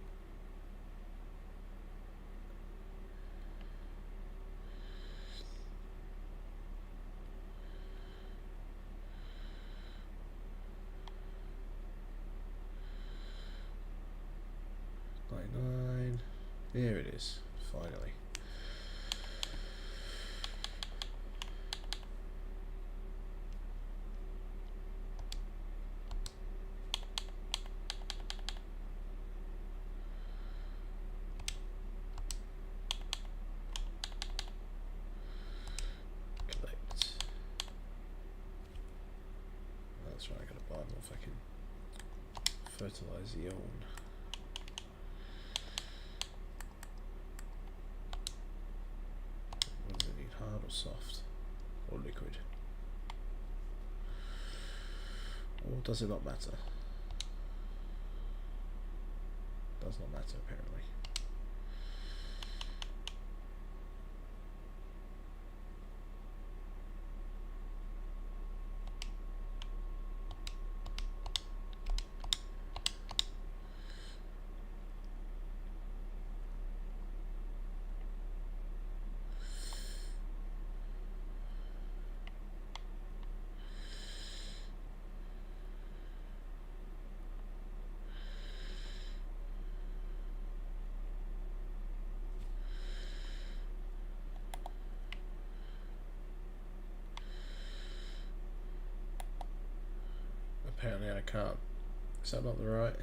A: There it is, finally. Collect. That's right, I gotta buy more fucking fertilization. Hard or soft or liquid, or does it not matter? Does not matter apparently. Apparently I can't. Is that not the right?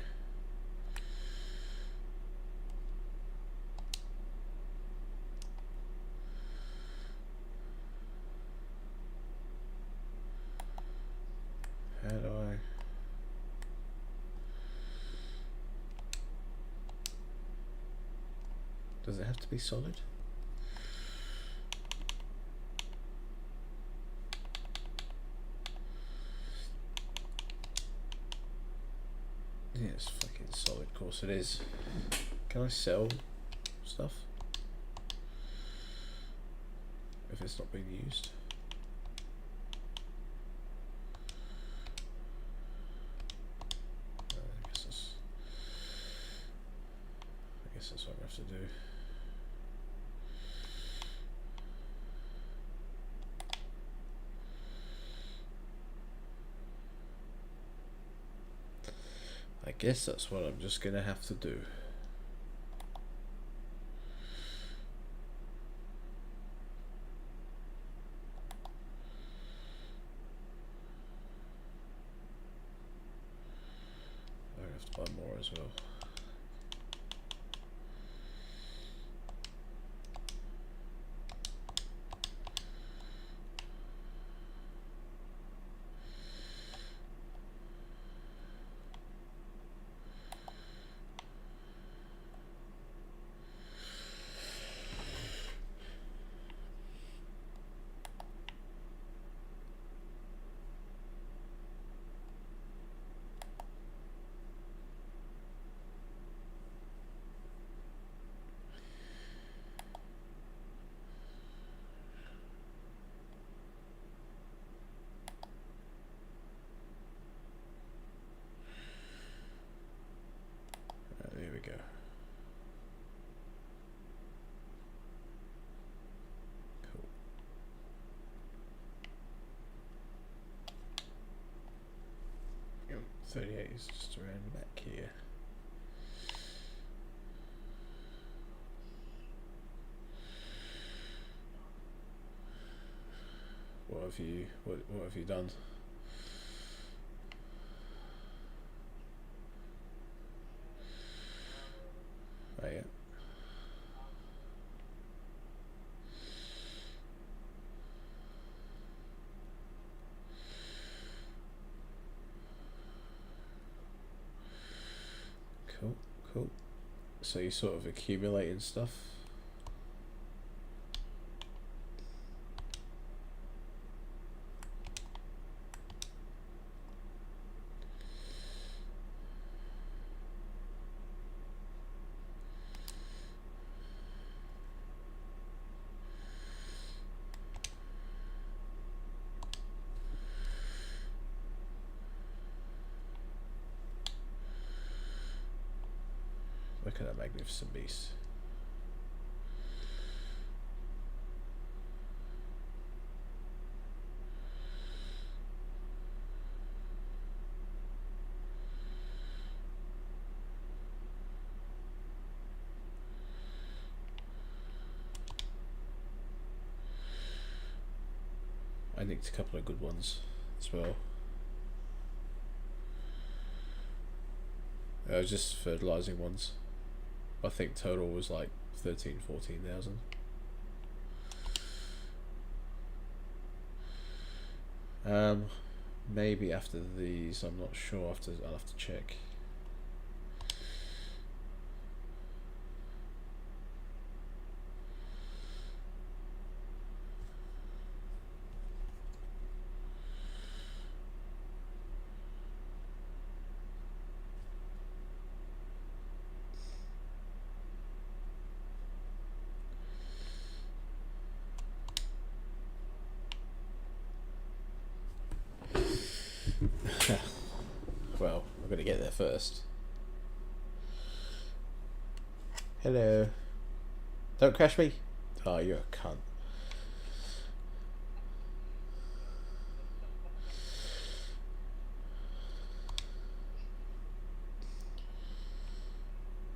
A: How do I? Does it have to be solid? Yeah, it's fucking solid, of course it is. Can I sell stuff if it's not being used? I guess that's what I have to do. I guess that's what I'm just gonna have to do. I have to buy more as well. 38 is just around back here. What have you done? Oh yeah. Cool. So you're sort of accumulating stuff. Look at that magnificent beast. I nicked a couple of good ones as well. Just fertilizing ones. I think total was like 14,000. Maybe after these, I'm not sure. I'll have to check. Well, I'm gonna get there first. Hello. Don't crash me. Oh, you're a cunt.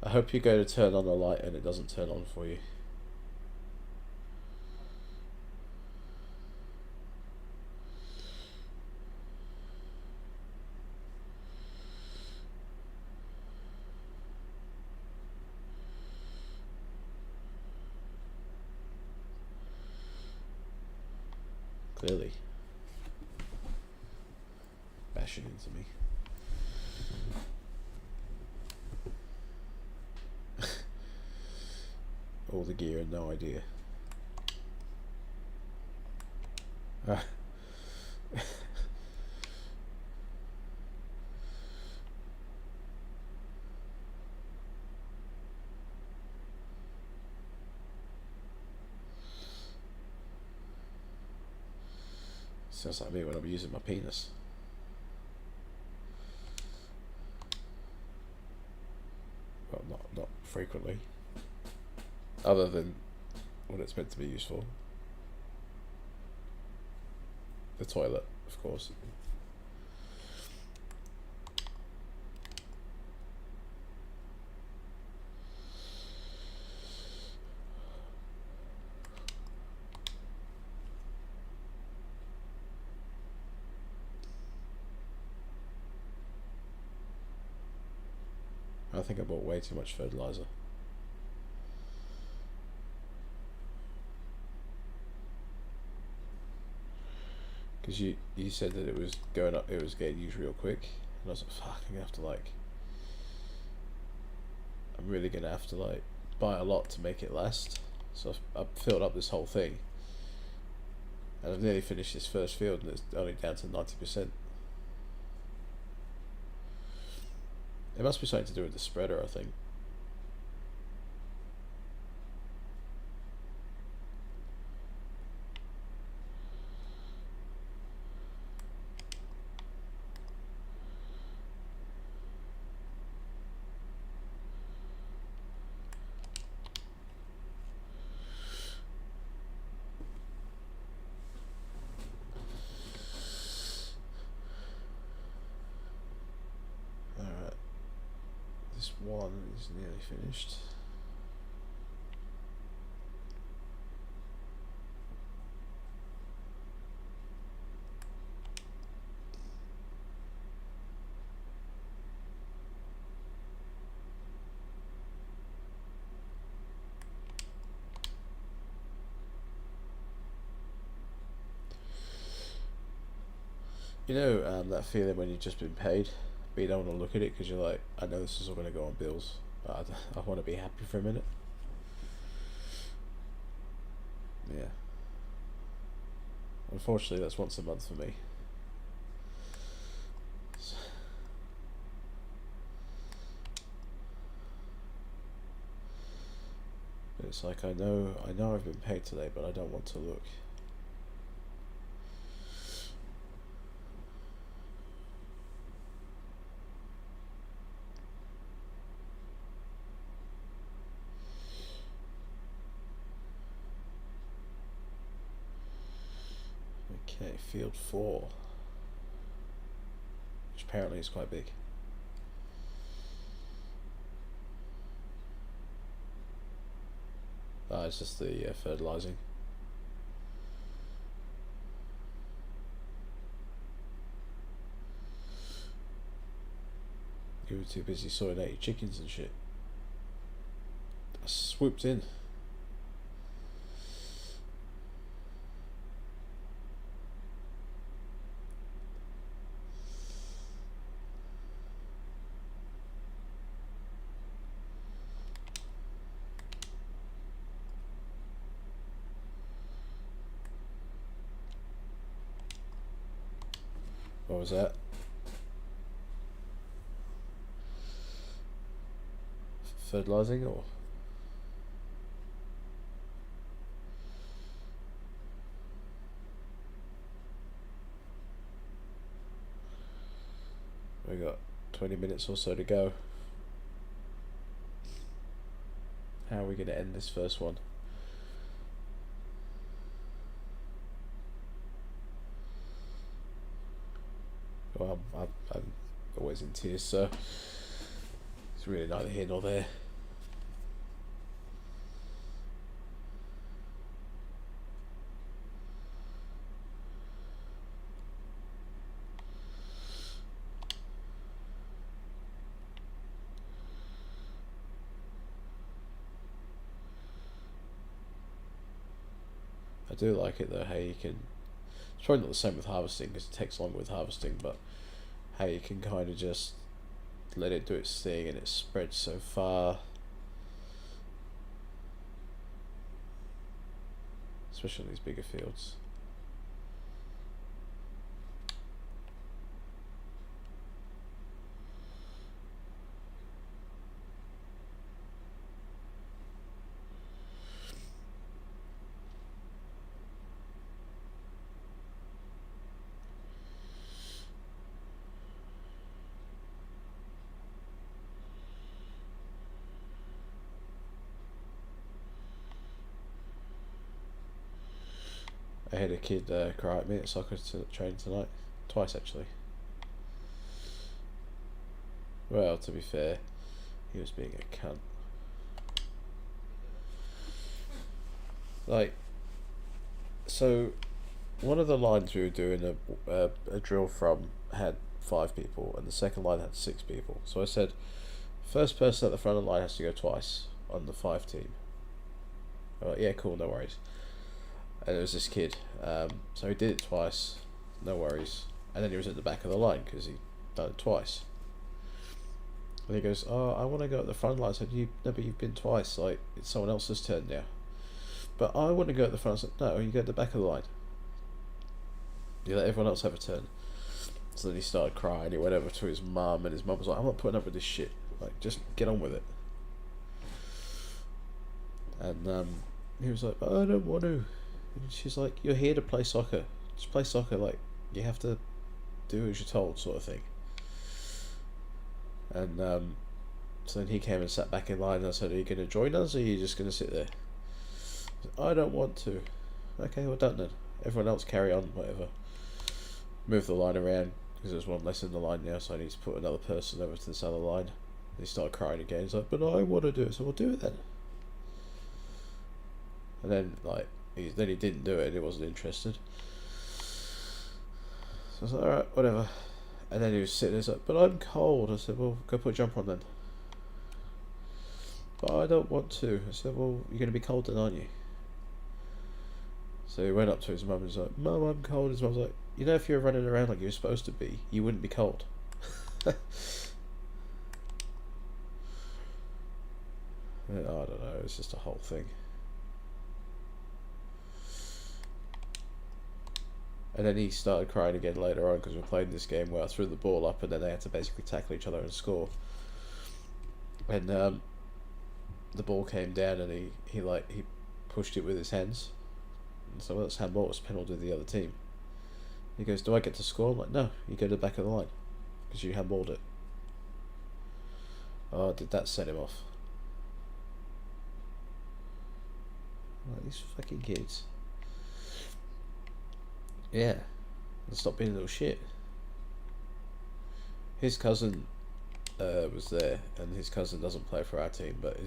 A: I hope you go to turn on the light and it doesn't turn on for you. Clearly. Bashing into me. All the gear and no idea. Sounds like me when I'm using my penis. Well, not frequently. Other than when it's meant to be useful. The toilet, of course. I think I bought way too much fertilizer. Because you said that it was going up, it was getting used real quick, and I was like, fuck, I'm gonna have to I'm really gonna have to buy a lot to make it last. So I've filled up this whole thing, and I've nearly finished this first field, and it's only down to 90%. It must be something to do with the spreader, I think. this one is nearly finished. You know, that feeling when you've just been paid, but you don't want to look at it because you're like, I know this is all going to go on bills. I want to be happy for a minute. Yeah. Unfortunately, that's once a month for me. But it's like I know I've been paid today, but I don't want to look. Okay, field 4, which apparently is quite big. It's just the fertilising. You were too busy sorting out your chickens and shit. I swooped in. What was that? Fertilising or? We got 20 minutes or so to go. How are we going to end this first one? Well, I'm always in tears, so it's really neither here nor there. I do like it though, how you can, it's probably not the same with harvesting because it takes longer with harvesting, but how you can kind of just let it do its thing and it spreads so far, especially in these bigger fields. I had a kid cry at me at soccer training tonight. Twice, actually. Well, to be fair, he was being a cunt. Like, so, one of the lines we were doing a drill from had 5 people, and the second line had 6 people. So I said, first person at the front of the line has to go twice on the 5 team. Like, yeah, cool, no worries. And it was this kid, so he did it twice, no worries, and then he was at the back of the line because he done it twice. And he goes, oh, I want to go at the front line. I said, no, but you've been twice, like, it's someone else's turn now. But I want to go at the front. I said, no, you go at the back of the line. You let everyone else have a turn. So then he started crying, he went over to his mum, and his mum was like, I'm not putting up with this shit, like, just get on with it. And he was like, but I don't want to. And she's like, you're here to play soccer. Just play soccer, like, you have to do as you're told, sort of thing. And so then he came and sat back in line and I said, are you going to join us or are you just going to sit there? Said, I don't want to. Okay, well, don't then. Everyone else carry on, whatever. Move the line around because there's one less in the line now, so I need to put another person over to this other line. He started crying again. He's like, but I want to do it, so we'll do it then. And then like then he didn't do it and he wasn't interested. So I was like, alright, whatever. And then he was sitting there, he's like, but I'm cold. I said, well, go put a jumper on then. But I don't want to. I said, well, you're going to be cold then, aren't you? So he went up to his mum and was like, Mum, I'm cold. His mum was like, you know, if you were running around like you were supposed to be, you wouldn't be cold. I don't know, it's just a whole thing. And then he started crying again later on because we were playing this game where I threw the ball up and then they had to basically tackle each other and score. And the ball came down and he pushed it with his hands. And so that's handball, was penalty to the other team. He goes, do I get to score? I'm like, no, you go to the back of the line because you handballed it. Oh, did that set him off? Like, these fucking kids. Yeah, and stop being a little shit. His cousin was there, and his cousin doesn't play for our team, but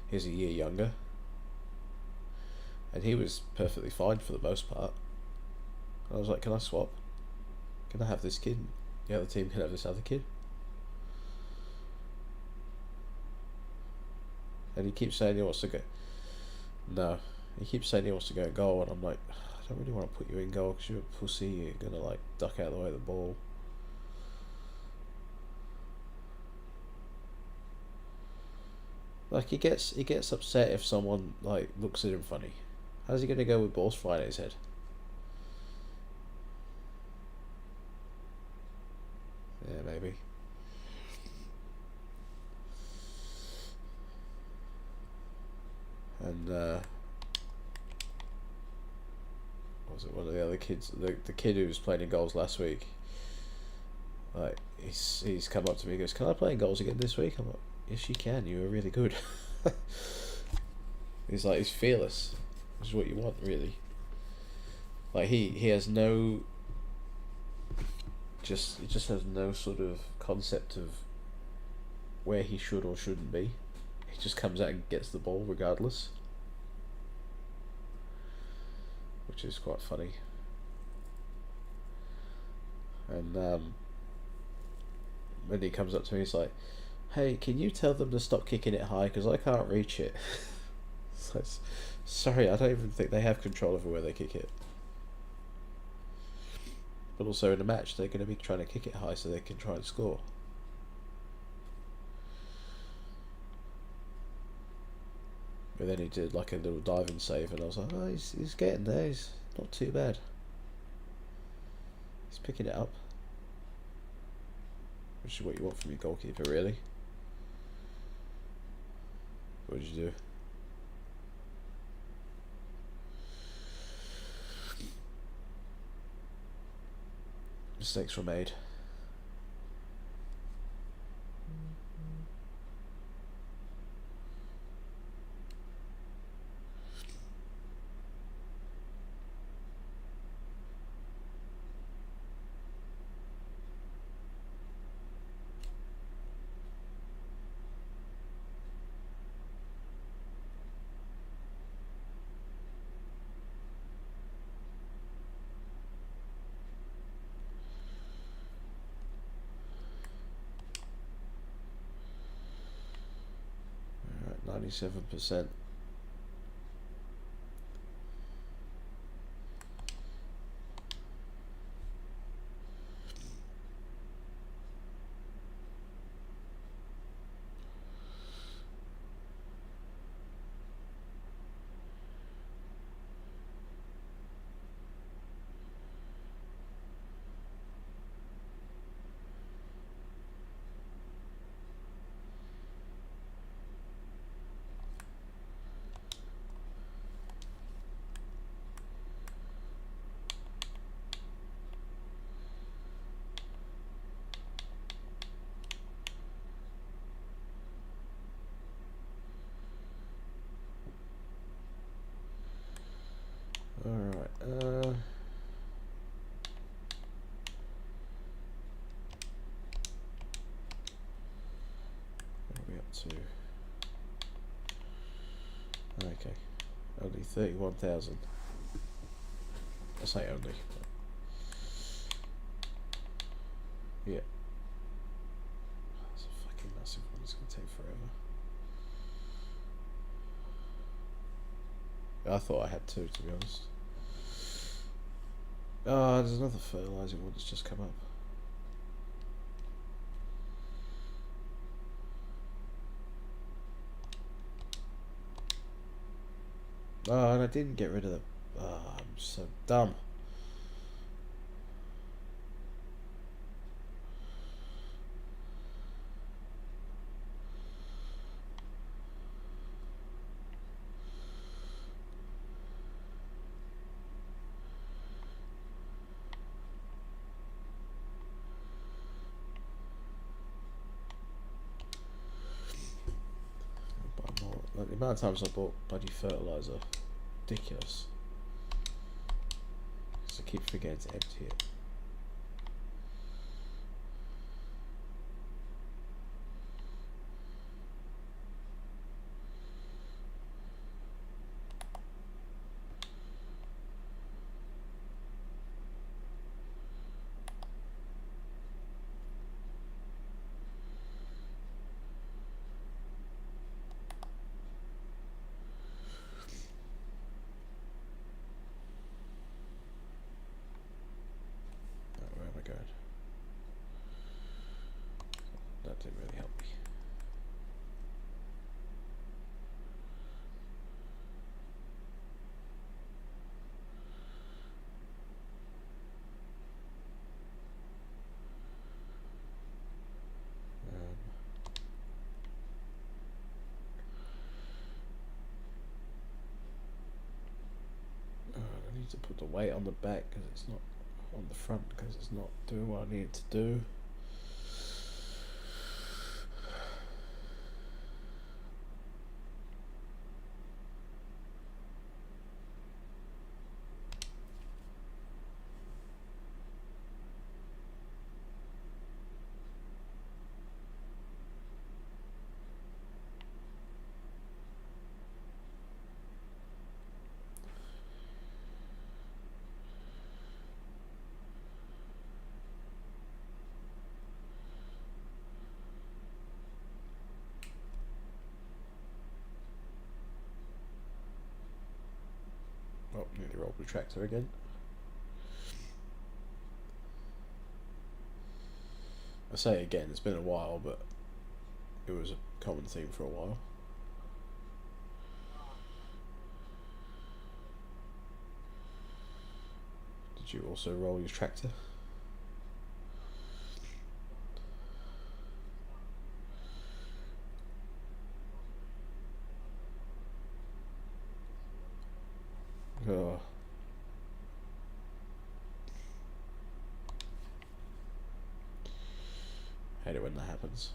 A: he's a year younger, and he was perfectly fine for the most part. And I was like, can I swap? Can I have this kid? The other team can have this other kid. And he keeps saying he wants to go. No, he keeps saying he wants to go and goal, and I'm like, I don't really want to put you in goal because you're a pussy. You're gonna like duck out of the way of the ball. Like he gets upset if someone like looks at him funny. How's he gonna go with balls flying at his head? Yeah, maybe. And was it one of the other kids, the kid who was playing in goals last week, like he's come up to me and goes, can I play in goals again this week? I'm like, yes you can, you were really good. He's like, he's fearless, which is what you want really. Like he has no, he just has no sort of concept of where he should or shouldn't be. He just comes out and gets the ball regardless, which is quite funny. And when he comes up to me, he's like, hey, can you tell them to stop kicking it high because I can't reach it. So sorry, I don't even think they have control over where they kick it. But also in a match they're going to be trying to kick it high so they can try and score. But then he did like a little diving save and I was like, oh, he's getting there, he's not too bad. He's picking it up. Which is what you want from your goalkeeper really. What did you do? Mistakes were made. Alright, 97%. Alright, Only 31,000. I say only. Yeah. It's a fucking massive one. It's gonna take forever. I thought I had two, to be honest. Oh, there's another fertilizer one that's just come up. Oh, and I didn't get rid of the... Oh, I'm so dumb. Like, the amount of times I bought bloody fertilizer, ridiculous. Because I keep forgetting to empty it. Where am I going? That didn't really help me. I need to put the weight on the back because it's not on the front because it's not doing what I need it to do. Oh, nearly rolled the tractor again. I say again, it's been a while, but it was a common theme for a while. Did you also roll your tractor? Oh. Hate it when that happens.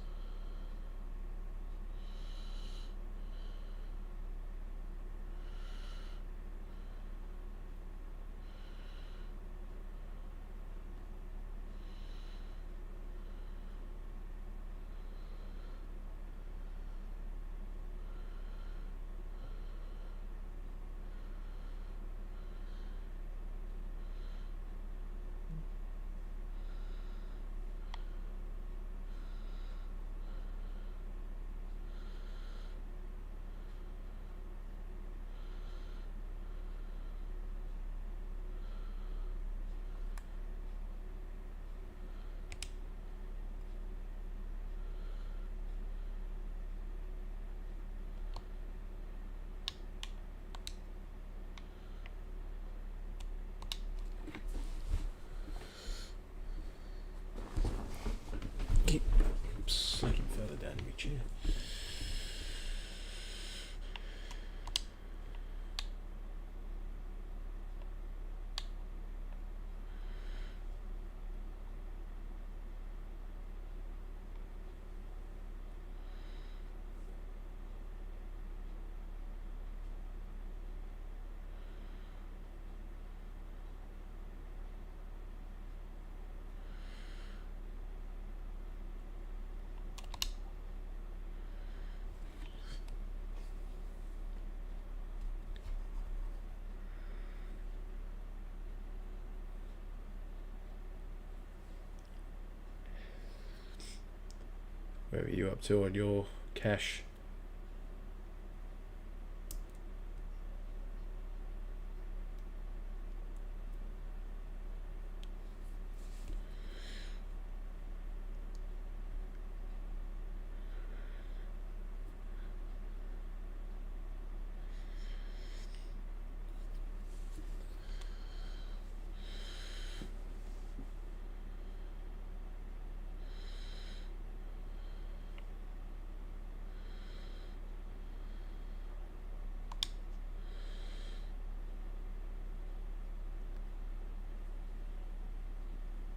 A: Where are you up to on your cash?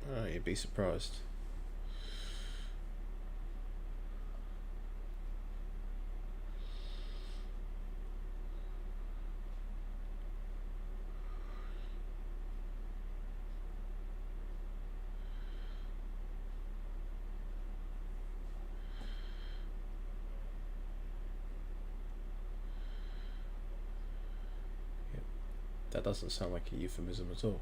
A: Oh, you'd be surprised. Yep. That doesn't sound like a euphemism at all.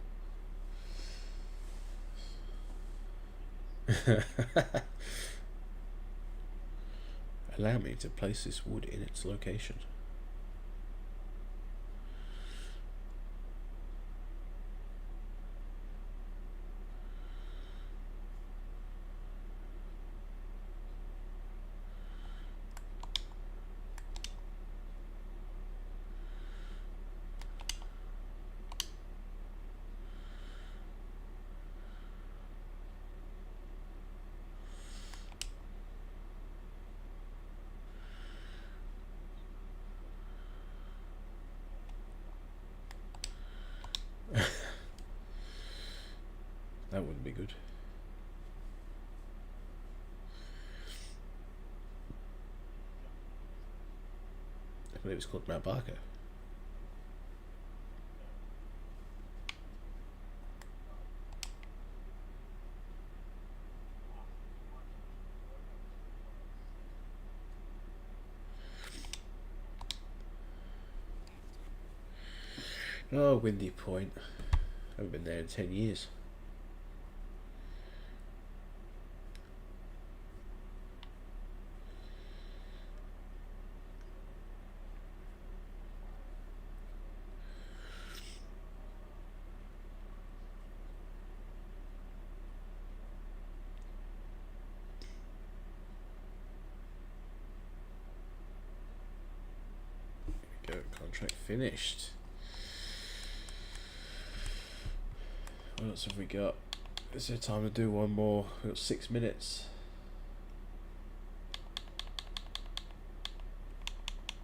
A: Allow me to place this wood in its location. That wouldn't be good. I believe it's called Mount Barker. Oh, Windy Point. I haven't been there in 10 years. There we go, contract finished. What else have we got? Is there time to do one more? We've got 6 minutes.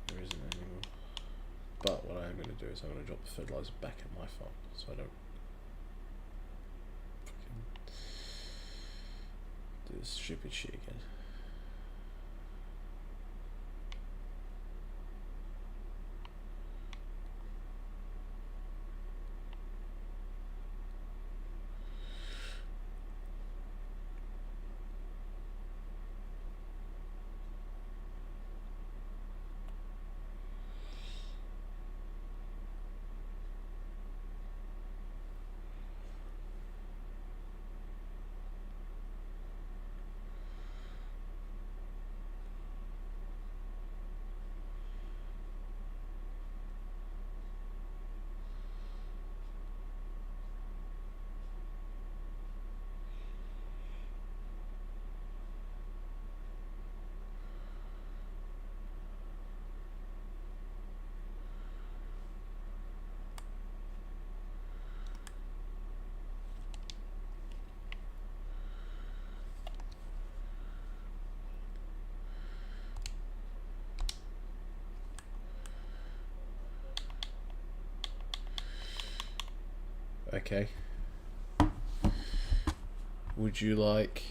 A: There isn't anymore. But what I am going to do is I'm going to drop the fertilizer back at my farm so I don't do this stupid shit again. Okay. Would you like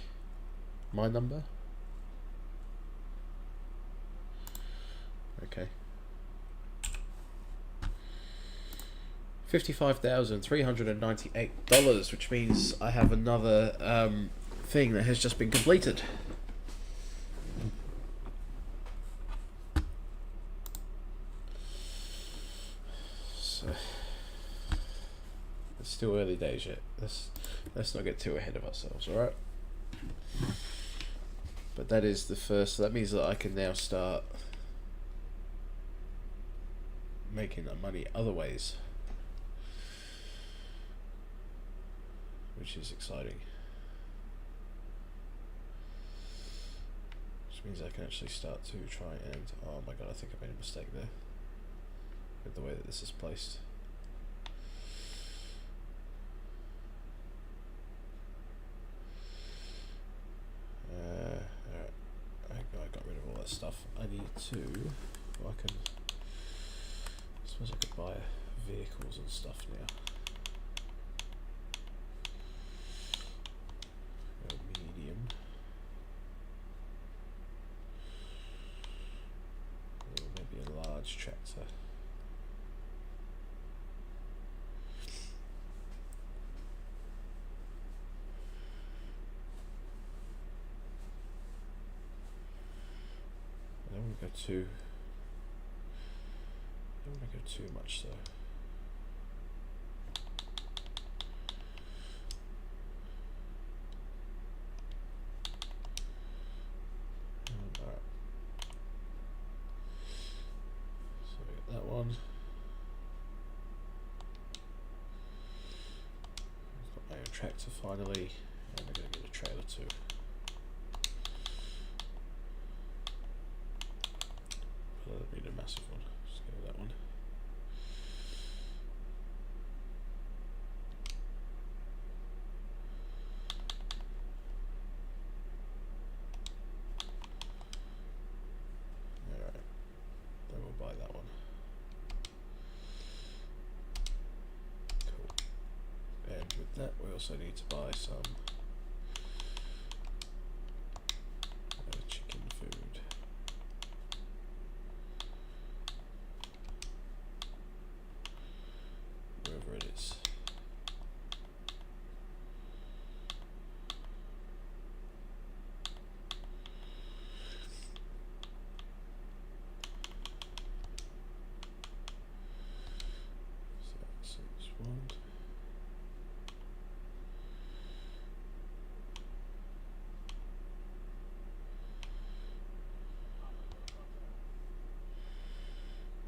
A: my number? Okay. $55,398, which means I have another thing that has just been completed. So it's still early days yet. Let's not get too ahead of ourselves, all right? But that is the first, so that means that I can now start making that money other ways, which is exciting. Which means I can actually start to try and, oh my god, I think I made a mistake there with the way that this is placed. Alright, I got rid of all that stuff. I need to, well, I suppose I could buy vehicles and stuff now. Go medium. Or maybe a large tractor. I don't want to go too. I don't want to go too much though. Alright. So we got that one. I've got my own tractor finally, and I'm going to get a trailer too. That'll be a massive one. Just go with that one. Alright, then we'll buy that one. Cool. And with that, we also need to buy some chicken food. Wherever it is. So that's one.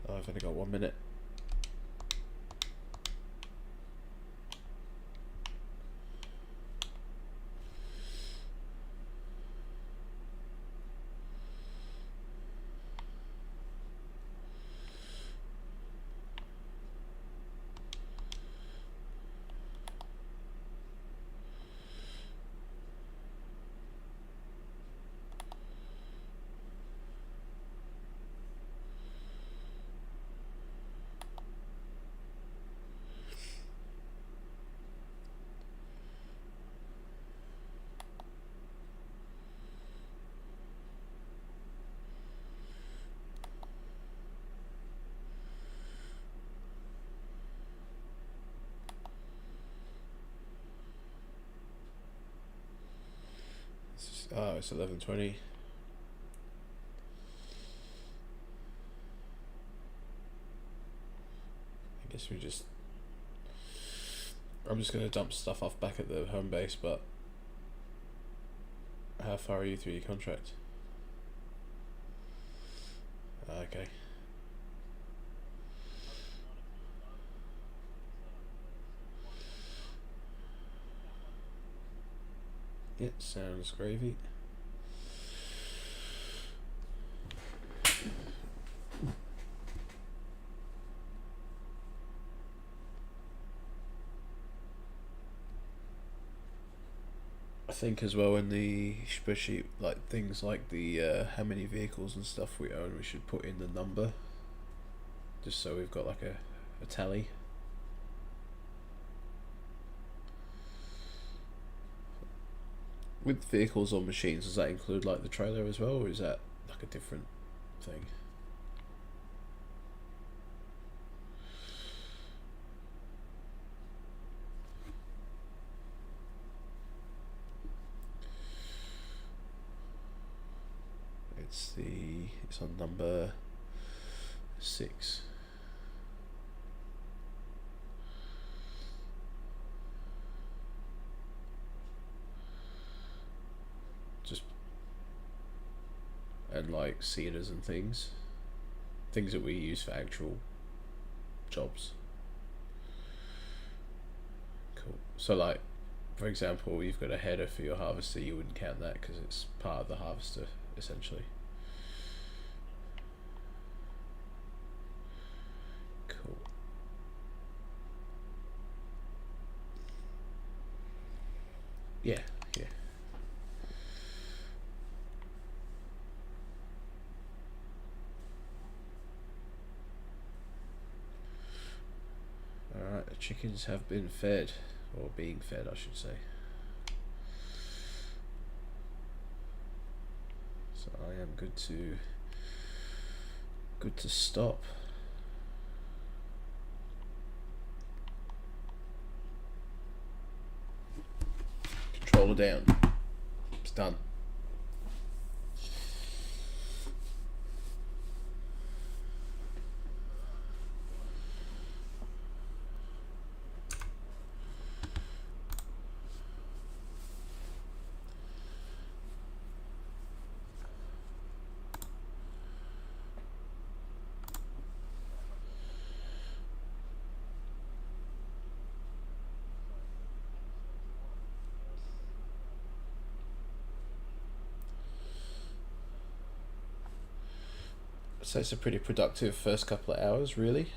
A: Oh, I've only got 1 minute. Oh, it's 11:20. I guess I'm just going to dump stuff off back at the home base, but how far are you through your contract? Okay. Yeah, sounds gravy. I think as well in the spreadsheet, like things like the how many vehicles and stuff we own, we should put in the number, just so we've got like a tally. With vehicles or machines, does that include like the trailer as well, or is that like a different thing? It's on number 6. like seeders and things that we use for actual jobs. Cool. So like, for example, you've got a header for your harvester, you wouldn't count that because it's part of the harvester essentially. Cool. Yeah, yeah. Alright, the chickens have been fed, or being fed I should say. So I am good to stop. Controller down. It's done. So it's a pretty productive first couple of hours, really.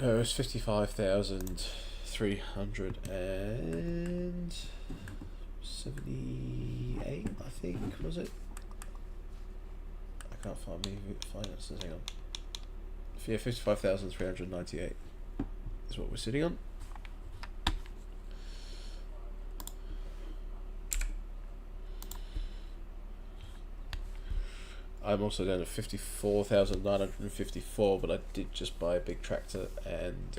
A: It was 55,378, I think, was it? I can't find me finances, hang on. Yeah, 55,398 is what we're sitting on. I'm also down to 54,954, but I did just buy a big tractor and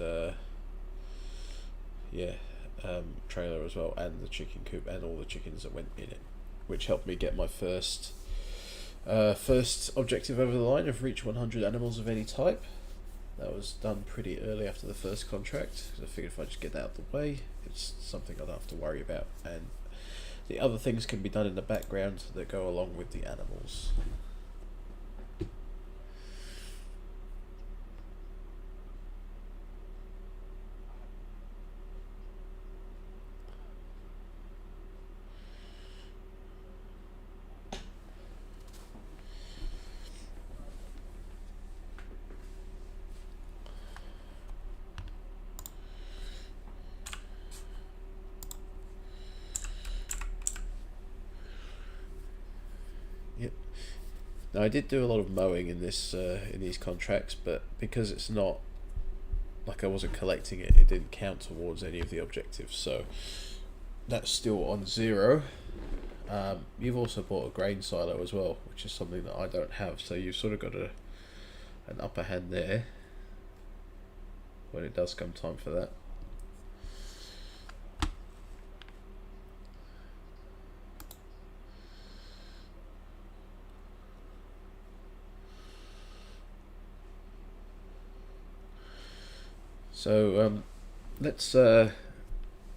A: trailer as well, and the chicken coop and all the chickens that went in it, which helped me get my first objective over the line of reach 100 animals of any type. That was done pretty early after the first contract, because I figured if I just get that out of the way, it's something I don't have to worry about, and the other things can be done in the background that go along with the animals. Yep. Now I did do a lot of mowing in this in these contracts, but because it's not like I wasn't collecting it, it didn't count towards any of the objectives, so that's still on 0. You've also bought a grain silo as well, which is something that I don't have, so you've sort of got an upper hand there when it does come time for that. So let's I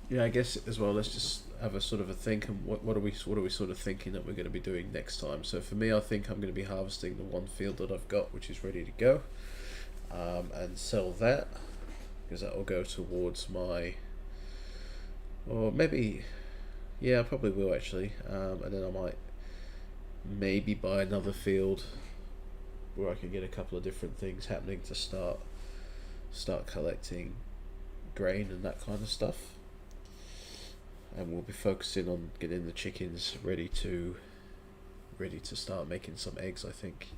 A: guess as well, let's just have a sort of a think, and what are we sort of thinking that we're going to be doing next time. So for me, I think I'm going to be harvesting the one field that I've got, which is ready to go, and sell that, because that will go towards my, or maybe, yeah, I probably will actually, and then I might maybe buy another field where I can get a couple of different things happening to start collecting grain and that kind of stuff, and we'll be focusing on getting the chickens ready to start making some eggs, I think.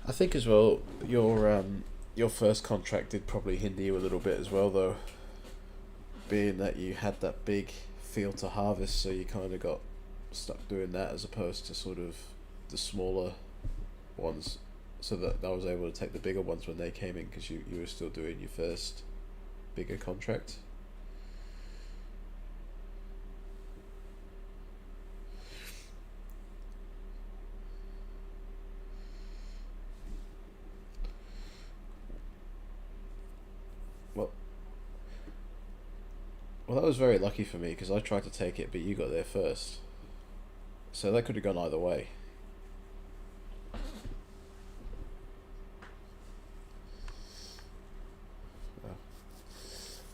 A: I think as well your first contract did probably hinder you a little bit as well, though, being that you had that big field to harvest, so you kind of got stuck doing that as opposed to sort of the smaller ones, so that I was able to take the bigger ones when they came in, because you were still doing your first bigger contract. Well, well, that was very lucky for me because I tried to take it, but you got there first, so that could have gone either way. Well,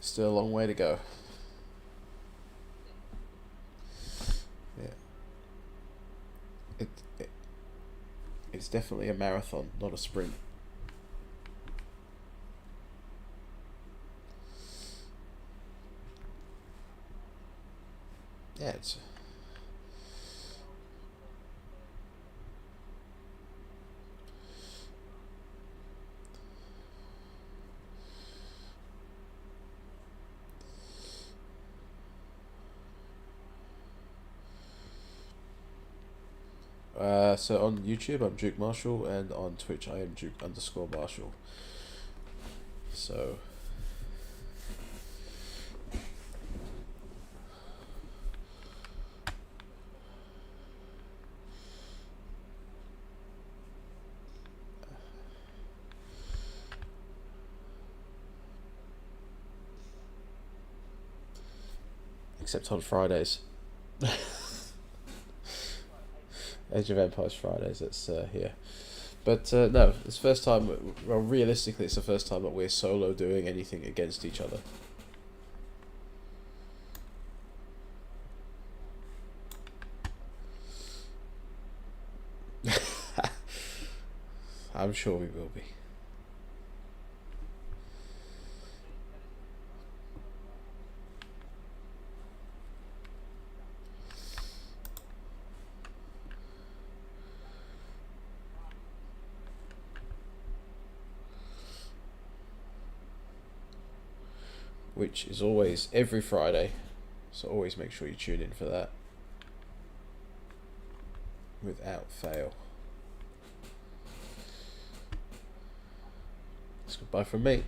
A: still a long way to go. Yeah, it, it it's definitely a marathon, not a sprint. Yeah, it's so on YouTube I'm Duke Marshall, and on Twitch I am Duke_Marshall. So except on Fridays. Age of Empires Fridays. That's here. But no, it's the first time. Well, realistically, it's the first time that we're solo doing anything against each other. I'm sure we will be. Which is always every Friday, so always make sure you tune in for that. Without fail. It's goodbye from me.